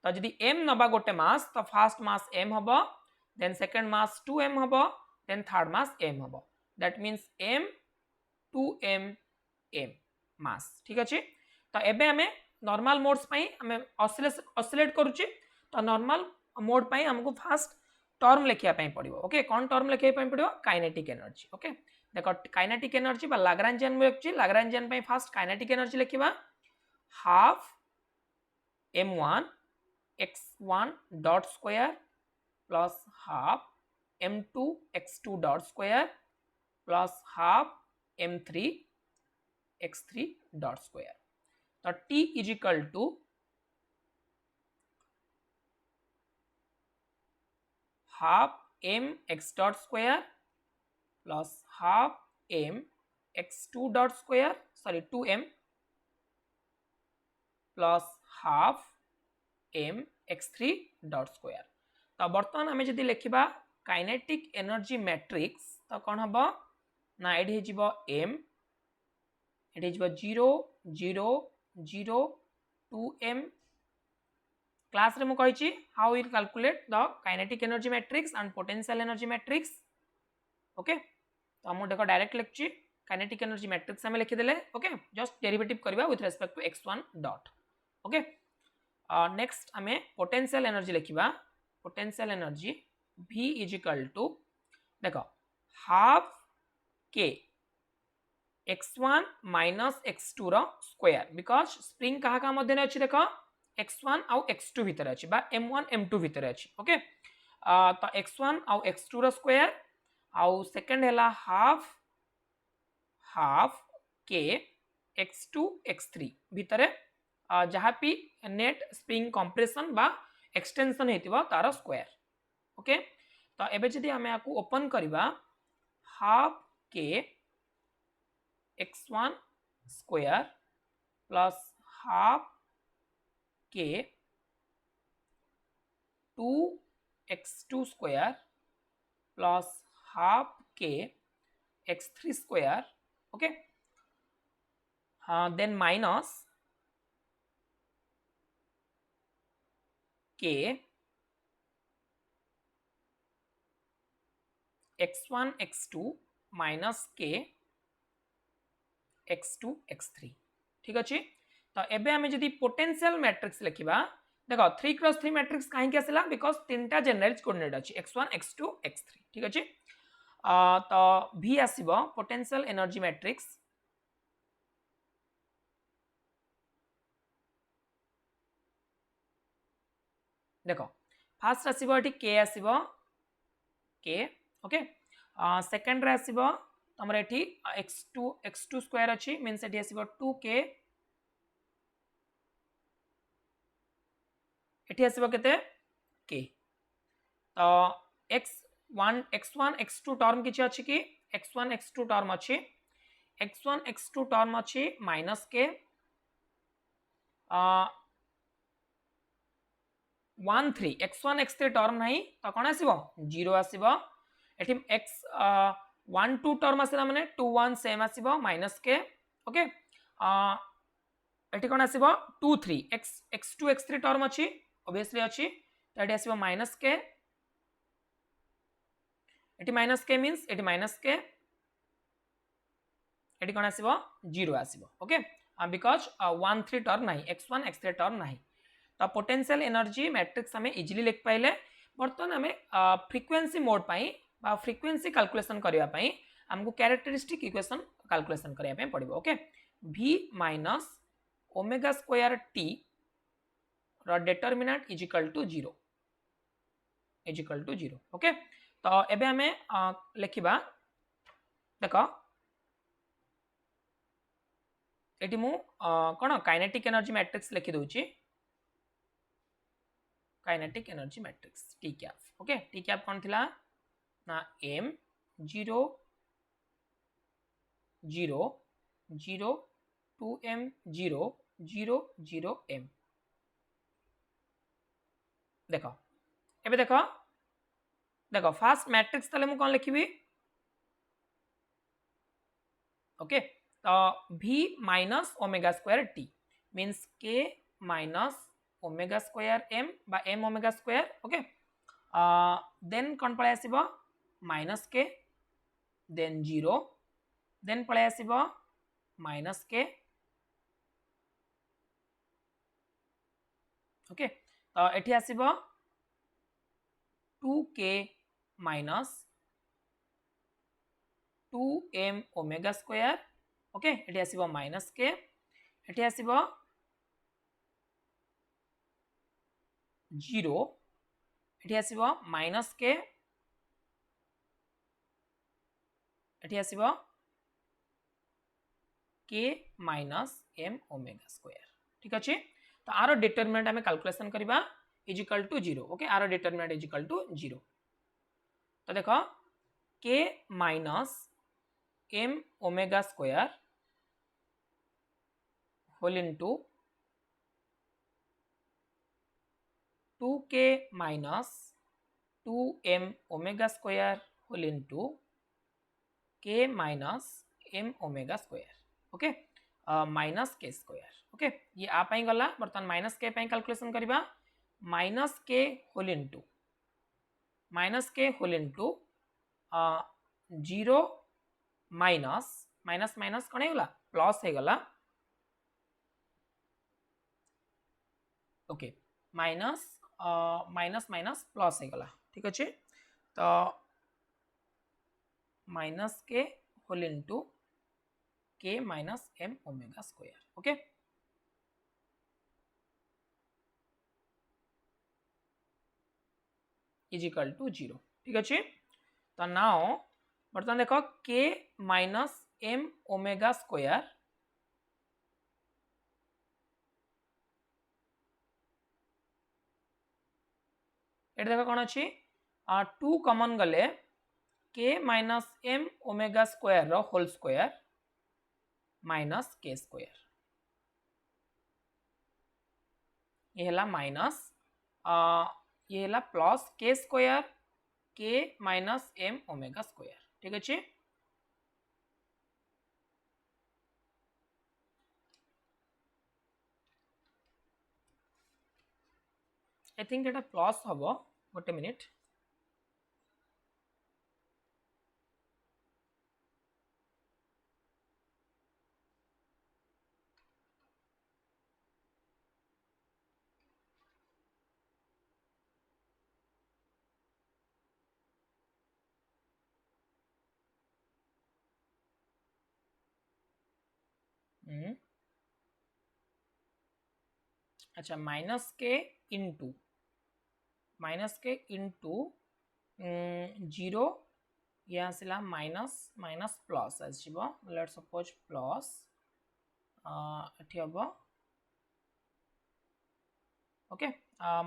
तो जदि m नबा गोटे मास तो फर्स्ट मास m हबो देन सेकंड मास 2m हबो देन थर्ड मास m हबो that means m 2m m मास ठीक अछि तो एबे हमें नॉर्मल मोड्स पई हमें ऑसिलेट करूची तो नॉर्मल मोड पई हमको फर्स्ट टर्म लिखिया पई पड़िबो ओके कोन टर्म लिखिया पई पड़िबो काइनेटिक एनर्जी ओके देखो काइनेटिक एनर्जी बा लाग्रांजियन में लिखछि लाग्रांजियन पई फर्स्ट काइनेटिक एनर्जी लिखिबा half m1 x1 dot square plus half m2 x2 dot square plus half m3 x3 dot square. तो t is equal to half m x dot square plus half m x2 dot square sorry 2m plus half m x3 dot square. तो बर्तमान आम जदि लिखा kinetic energy matrix तो कौन हम ना ये m ये 0 0 0 2m क्लास रे मु कहिछि how will calculate the kinetic energy matrix and potential energy matrix. Okay तो हम देखो डायरेक्ट लिखछि काइनेटिक एनर्जी मैट्रिक्स हमें लिखि देले। ओके जस्ट डेरिवेटिव करबा with respect to x1 dot. Okay next हमें पोटेंशियल एनर्जी लिखिबा potential energy v is equal to देखो half k x1 minus x2 रो स्क्वायर बिकॉज स्प्रिंग कहा का मध्य अच्छी देखो x1 आउ x2 भितर अच्छी बा m1 m2 भितर अच्छी। ओके तो x1 आउ x2 रो स्क्वायर आउ सेकंड हैला half half k x2 x3 भितर जहाँ भी नेट स्प्रिंग कंप्रेशन बा एक्सटेंशन हेतिबा तार स्क्वायर। ओके तो एबे जदि हमें आपको ओपन करबा half k x1 square plus half k 2x2 square plus half k x3 square. Okay then minus k x1 x2 minus k x2 x3 ठीक अच्छे। तो एबे हमें जदि पोटेंशियल मैट्रिक्स लिखिबा देखो 3x3 मैट्रिक्स कहीं आसला बिकॉज तीनटा जनरलाइज कोऑर्डिनेट अच्छी x1 x2 x3 ठीक अच्छे। तो v आसीबो पोटेंशियल एनर्जी मैट्रिक्स देखो फास्ट आसीबो एठी k आसीबो k। ओके सेकंड रे आसीबो तमरे एठी x2 स्क्वायर अच्छी मीन्स एठी आसीबो 2k एठी आसीबो केते k। तो x1 x2 टर्म किछि अछि कि x1 x2 टर्म अछि x1 x2 टर्म अछि minus k 1 3 x1 x3 term नहीं तो कौन आसीबो 0 आसीबो एठी x 1 2 टर्म आसीला माने 2 1 सेम आसीबो माइनस k। ओके एठी कौन आसीबो 2 3 x2 x3 टर्म अछि ऑब्वियसली अछि तो एठी आसीबो माइनस k एटी माइनस के मीन्स एटी माइनस के एटी कौन आसीबो 0 आसीबो। ओके बिकॉज 1 3 टर्म नहीं x1 x3 टर्म नहीं। तो पोटेंशियल एनर्जी मैट्रिक्स हमें इजीली लिख पाइले। बर्तमान हमें फ्रीक्वेंसी मोड पाई बा फ्रीक्वेंसी कैलकुलेशन करिया पाई हमको कैरेक्टरिस्टिक इक्वेशन कैलकुलेशन करिया पाई पड़िबो। Okay v minus omega square t रो determinant is equal to 0 okay तो एबे हमें लिखिबा देखो एटी मु कोन काइनेटिक एनर्जी मैट्रिक्स लिखि दोछि kinetic energy matrix T cap. Okay T cap कौन थिला ना m 0 0 0 2m 0 0 0 m देखो एबे देखो देखो फास्ट मैट्रिक्स तले मु कौन लिखिबी ओके तो v minus omega square t means k minus omega square m बा m omega square. Okay then कौन पळे आसीबो माइनस k देन 0 देन पळे आसीबो माइनस k। ओके तो एठी आसीबो 2k minus 2m omega square. Okay एठी आसीबो माइनस k एठी आसीबो 0 एठी आसीबो माइनस k एठी आसीबो k minus m omega square ठीक अछि तो आरो डिटरमिनेंट हमें कैलकुलेशन करबा इज इक्वल टू 0 ओके आरो डिटरमिनेंट इज इक्वल टू 0 तो देखो k minus m omega square whole into 2k minus 2m omega square whole into k minus m omega square okay minus k square okay ये आ पाई गला बर्तमान minus k पाई calculation करबा minus k whole into 0 minus minus minus कौन है plus है गला okay minus minus minus plus है गला ठीक अच्छे तो minus k whole into k minus m omega square okay is equal to 0 ठीक अच्छे तो नाउ बर्तमान देखो k minus m omega square at देखो कौन अच्छी 2 कॉमन गले k minus m omega square रो whole square minus k square ये हला माइनस ये हला plus k square k minus m omega square ठीक अच्छे आई थिंक एटा प्लस हबो गोटे मिनिट अच्छा माइनस के इंटू 0 यहाँ से माइनस माइनस प्लस आसो लेट सपोज प्लस एठी हम ओके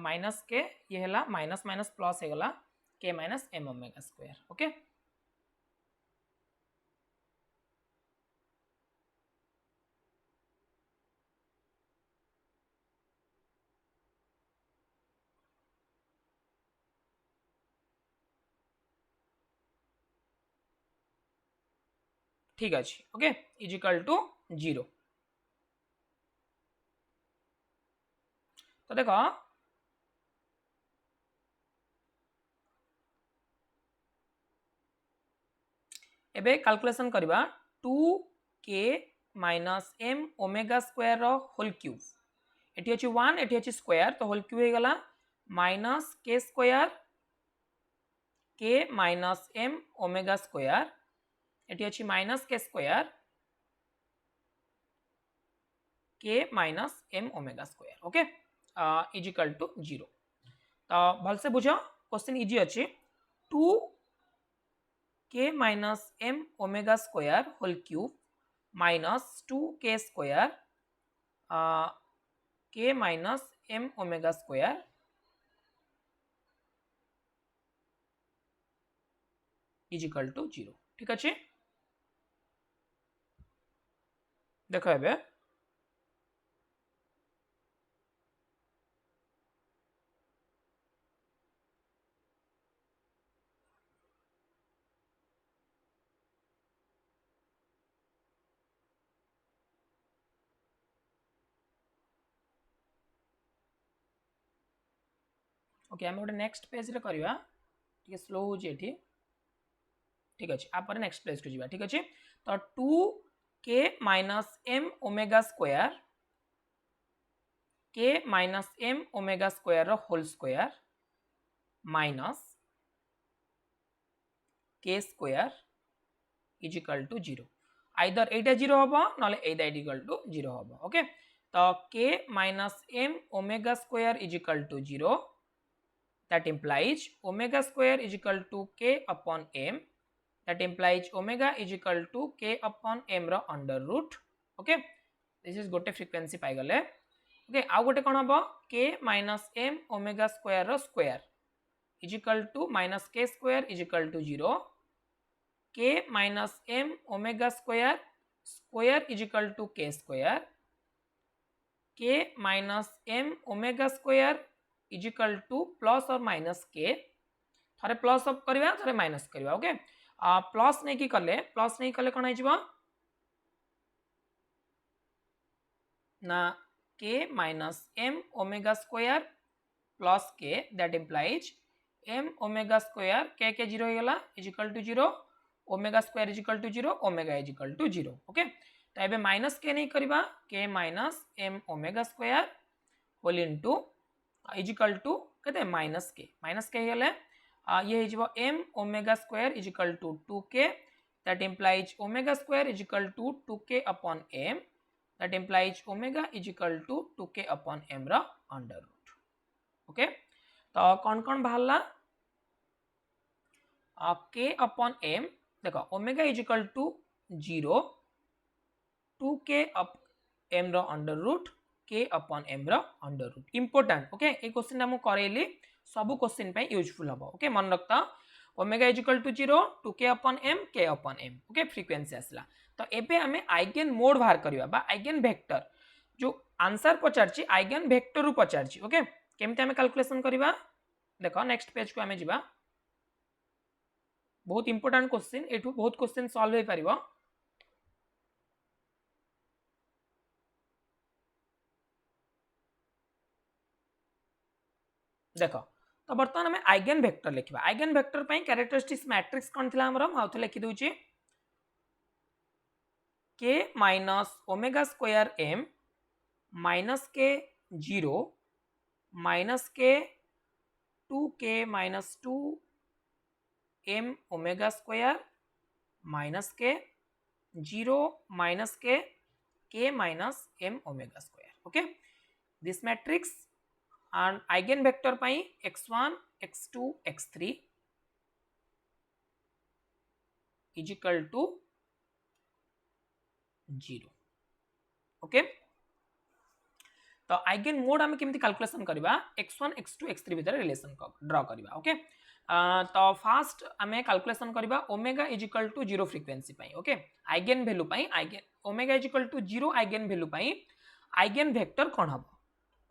माइनस के ये हला माइनस माइनस प्लस हो गला के minus m omega square okay ठीक अच्छे ओके इज इक्वल टू 0 तो देखो एबे कैलकुलेशन करबा 2k minus m omega square रो होल क्यूब एटी अछि 1 एटी अछि स्क्वायर तो होल क्यूब हो गला minus k square k minus m omega square एटी अछि minus k square k minus m omega square okay is equal to 0 तो भल से बुझो क्वेश्चन इजी अछि 2 k minus m omega square whole cube minus 2k square k minus m omega square is equal to 0 ठीक अच्छे देखो एबे okay आम गोटे नेक्स्ट पेज रे करवा ठीक स्लो हो जी ठीक अच्छे आप नेक्स्ट पेज को जी ठीक अच्छे तो 2k minus m omega square k minus m omega square रो whole square minus k square is equal to 0 either एटा 0 होबो नले एटा इक्वल टू 0 होबो ओके तो k minus m omega square is equal to 0 that implies omega square is equal to k upon m that implies omega is equal to k upon m रो under root okay this is गोटे frequency पाई गले okay आ गोटे कोन हबो k minus m omega square रो square is equal to minus k square is equal to 0 k minus m omega square square is equal to k square k minus m omega square is equal to plus और minus k थरे plus अप करबा थरे minus करबा okay plus नहीं कले कौन है ना k minus m omega square plus k that implies m omega square k के 0 हो गला is equal to 0 omega square is equal to 0 omega is equal to 0 okay तो एबे माइनस k नहीं करबा k minus m omega square whole into is equal to कहते minus k गले ये हो m omega square is equal to 2k that implies omega square is equal to 2k upon m that implies omega is equal to 2k upon m रा under root okay तो कौन बाहरला k upon m देखो omega is equal to 0 2k up m रा under root k upon m रा under root important okay ए question हम करेली सब क्वेश्चन पे यूजफुल हम ओके मन रखता omega is equal to 0 2k upon m k upon m okay frequency आसला तो एबे हमें आइगन मोड बाहर करबा बा आइगन वेक्टर जो आंसर पचारची आइगन वेक्टर रु पचारची ओके केमते हमें कैलकुलेशन करबा देखो नेक्स्ट पेज को हमें जिबा बहुत इंपोर्टेंट क्वेश्चन एठू बहुत क्वेश्चन सॉल्व हो परिबो देखो तो बर्तमान हमें आइगन वेक्टर लिखा आइगन वेक्टर पई कैरेक्टरिस्टिक्स मैट्रिक्स कौन थिला हमर हम आउथे लिखि दोची k minus omega square m minus k 0 minus k 2k minus 2 m omega square minus k 0 minus k minus m omega square okay this matrix and eigen vector pai x1 x2 x3 is equal to 0 okay तो eigen mode हमें केमती calculation करबा x1 x2 x3 भीतर relation draw करबा okay तो first हमें calculation करबा omega is equal to 0 frequency पई ओके आइगन वैल्यू पई eigen omega is equal to 0 eigen value पई आइगन वेक्टर कोन हबो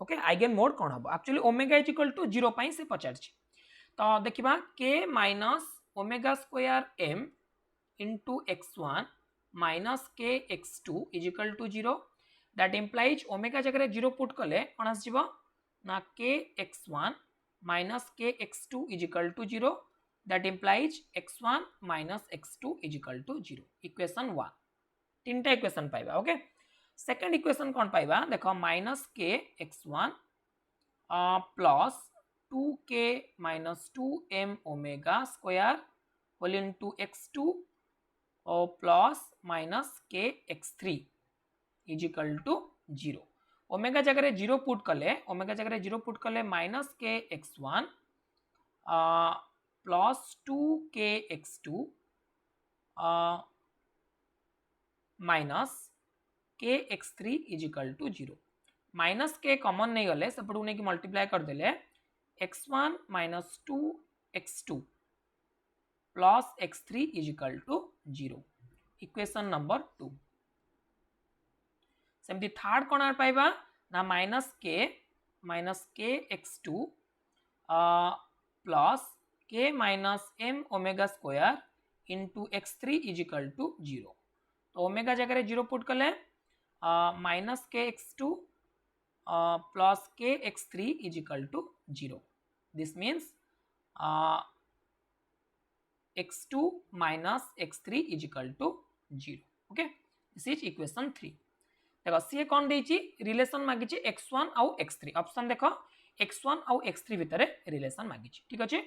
ओके आइगन मोड कौन हम actually omega is equal to 0 पाई से पचारछि तो देखिबा k minus omega square m into x1 minus k x2 is equal to 0 that implies omega जगह 0 पुट कले कोन आसीबो ना k x1 minus k x2 is equal to 0 that implies x1 minus x2 is equal to 0 equation 1 तीनटा equation पाइबा okay second equation कौन पाइबा देखो minus k x1 plus 2k minus 2m omega square whole into x2 और plus minus k x3 is equal to 0 omega जगह 0 put कले minus k x1 plus 2k x2 minus k x3 is equal to 0 minus k common नहीं गले सेपटू नहीं multiply कर देले x1 minus 2 x2 plus x3 is equal to 0 equation number 2 सेमती third कोन पाइबा ना minus k x2 plus k minus m omega square into x3 is equal to 0 तो ओमेगा जगह 0 पुट कले minus k x2 plus k x3 is equal to 0 this means x2 minus x3 is equal to 0 okay this is equation 3 देखो सी कौन देछि relation मागिछि x1 आउ x3 option देखो x1 आउ x3 भितर रिलेशन मागिछि ठीक अछि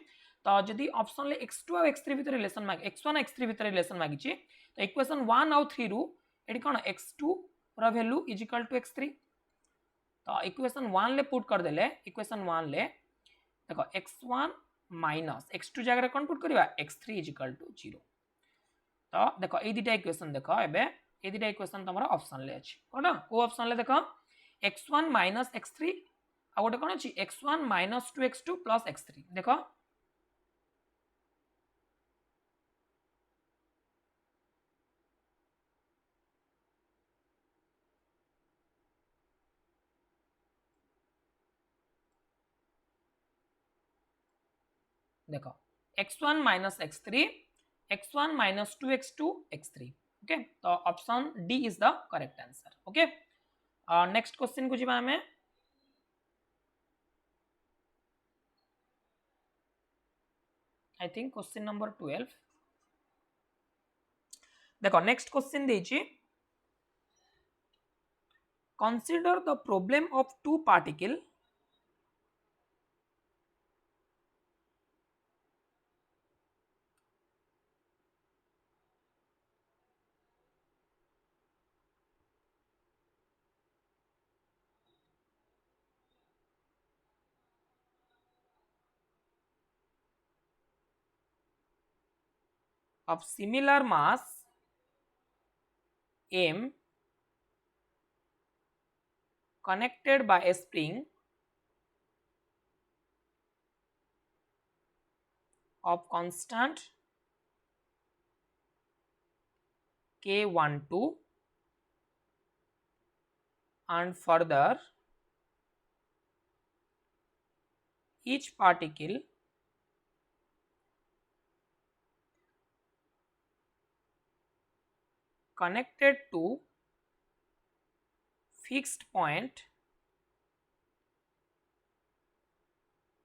तो जदि ऑप्शन ले x2 आउ x3 भितर रिलेशन मागे x1 x3 भितर रिलेशन मागिछि तो इक्वेशन 1 आउ 3 रु एडी कोन x2 रा value is equal to x3 तो इक्वेशन 1 ले पुट कर देले इक्वेशन 1 ले देखो x1 माइनस x2 जगह कौन पुट करबा x3 इज इक्वल टू 0 तो देख ये दुटा इक्वेशन देख एबे ये दुटा इक्वेशन तुम ऑप्शन ले अछि कोना को ऑप्शन ले देख x1 - x3 आ गोटे कोन अछि x1 - 2x2 + x3 देख देख x1 - x3 x1 - 2x2 x3 okay तो option D is the correct answer okay next question को जिबा हमें आई थिंक क्वेश्चन नंबर 12 देखो नेक्स्ट क्वेश्चन देछि consider the problem of two particle of similar mass m connected by a spring of constant k12 and further each particle connected to fixed point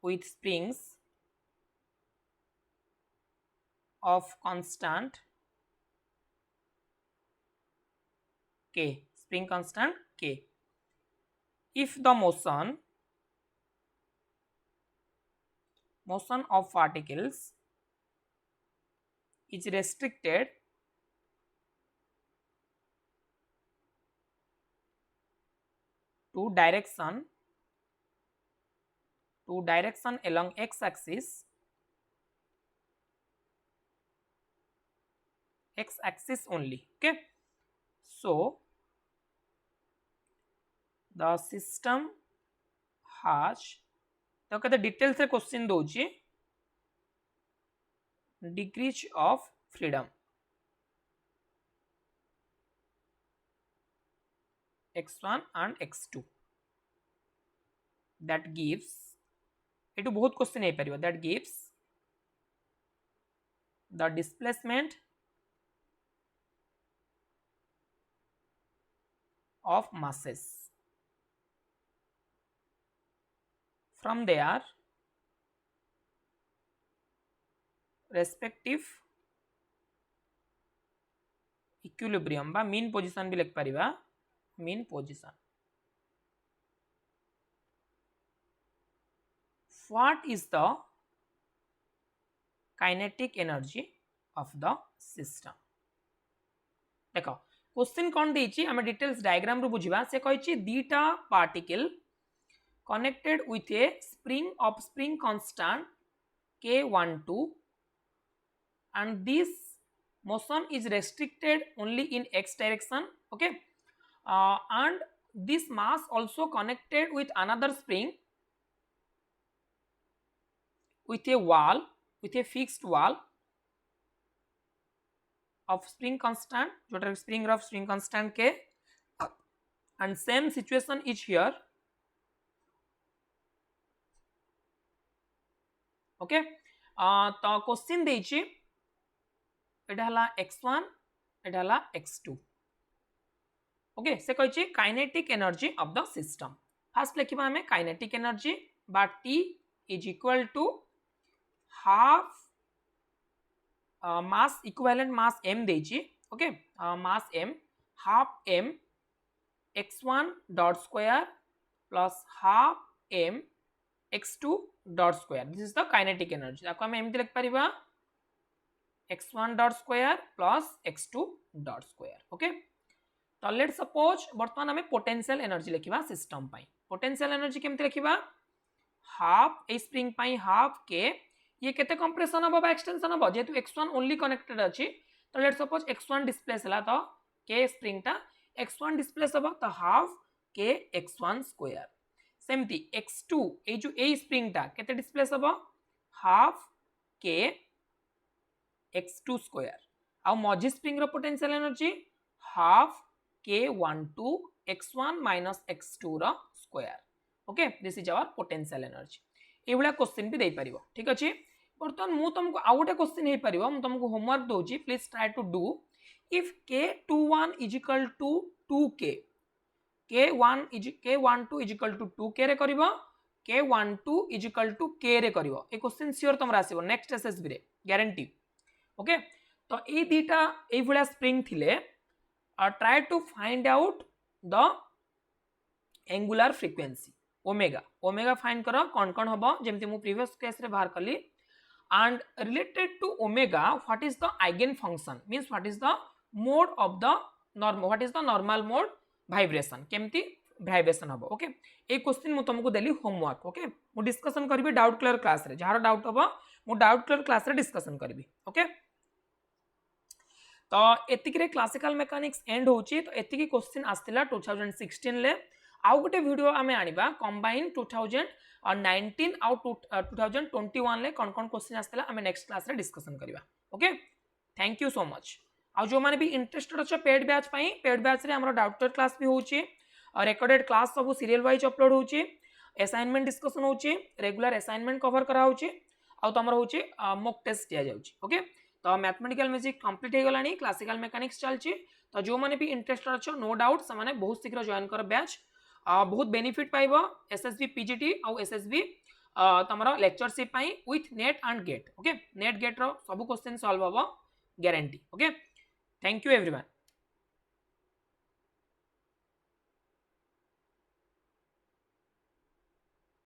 with springs of constant k spring constant k if the motion of particles is restricted to direction along x axis only okay so the system has तो कहते detail से question दोची degrees of freedom x1 and x2 that gives एटू बहुत question है परिबा that gives the displacement of masses from their respective equilibrium बा mean position भी लिख परिबा mean position what is the kinetic energy of the system देखो question कौन देछि हमें डिटेल्स डायग्राम रो बुझिबा से कहिछि दीटा particle connected with a spring of spring constant k12 and this motion is restricted only in x direction okay and this mass also connected with another spring with a fixed wall of spring constant जो spring of spring constant k and same situation is here ओके तो question देछि एटा हला x1 एटा हला x2 okay से कहिछि kinetic energy of the system first लिखिबा हमें काइनेटिक एनर्जी बा T is equal to half mass equivalent mass m देछि okay mass m half m x1 dot square plus half m x2 dot square this is the kinetic energy आपको हम एमती लिख परिबा x1 dot square plus x2 dot square okay तो let suppose वर्तमान हमें potential energy लिखिबा system पाई पोटेंशियल एनर्जी केमती लिखिबा हाफ ए स्प्रिंग पाई हाफ के ये केते कंप्रेशन हबो बा एक्सटेंशन हबो जेतु x1 ओनली कनेक्टेड अछि तो लेट्स सपोज x1 डिस्प्लेस हला तो k स्प्रिंग टा x1 डिस्प्लेस हबो तो हाफ k x1 स्क्वायर सेमती x2 ए जो ए स्प्रिंग टा केते डिस्प्लेस हबो हाफ k x2 स्क्वायर आ मझी स्प्रिंग रो potential energy half k12 x1 minus x2 रो square okay this is our potential energy एभला क्वेश्चन भी दे परिबो ठीक अछि बर्तमान मु तुमको आ गोटे क्वेश्चन हे परिबो मु तुमको होमवर्क दोजी please try to do if k21 is equal to 2k k12 is equal to 2k रे करिवो k12 is equal to k रे करिवो ए क्वेश्चन श्योर तमरा आसीबो नेक्स्ट एसएसबी रे गारंटी ओके तो ए दीटा ए भला स्प्रिंग थिले try to find out the angular frequency omega omega find करो कौन हम जमती मु प्रीवियस केस रे बाहर कली and related to omega what is the eigen function means what is the mode of the normal what is the normal mode vibration केमती vibration हबो ओके ए क्वेश्चन मु तुमको देली होमवर्क ओके मु डिस्कशन करबी डाउट क्लियर क्लास रे जहार doubt हबो मु डाउट क्लियर क्लास रे डिस्कशन करबी ओके तो एतिक रे क्लासिकल मेकानिक्स एंड होची तो एतिक क्वेश्चन आस्तिला 2016 ले आउ गोटे वीडियो आमे आनिबा कंबाइन 2019 आउ 2021 ले कौन क्वेश्चन आस्तिला आमे नेक्स्ट क्लास रे डिस्कशन करिबा okay thank you so much आ जो माने भी इंटरेस्टेड अच्छा पेड बैच पई पेड बैच रे हमरो डाउटर क्लास भी होची और रिकॉर्डेड क्लास सब सीरियल वाइज अपलोड होची असाइनमेंट डिस्कशन होची रेगुलर असाइनमेंट कवर करा होची आ तमर होची मॉक टेस्ट दिया जाउची ओके तो मैथमेटिकल म्यूजिक कंप्लीट हो गलानी क्लासिकल मेकानिक्स चलची तो जो माने भी इंटरेस्टेड अच्छा नो डाउट से बहुत शीघ्र जॉइन कर बैच बहुत बेनिफिट पाइबो एसएसबी पीजीटी और एसएसबी तमरा लेक्चरशिप पाई with NET and GATE okay NET GATE रो सब क्वेश्चन सॉल्व होबो guarantee okay thank you everyone.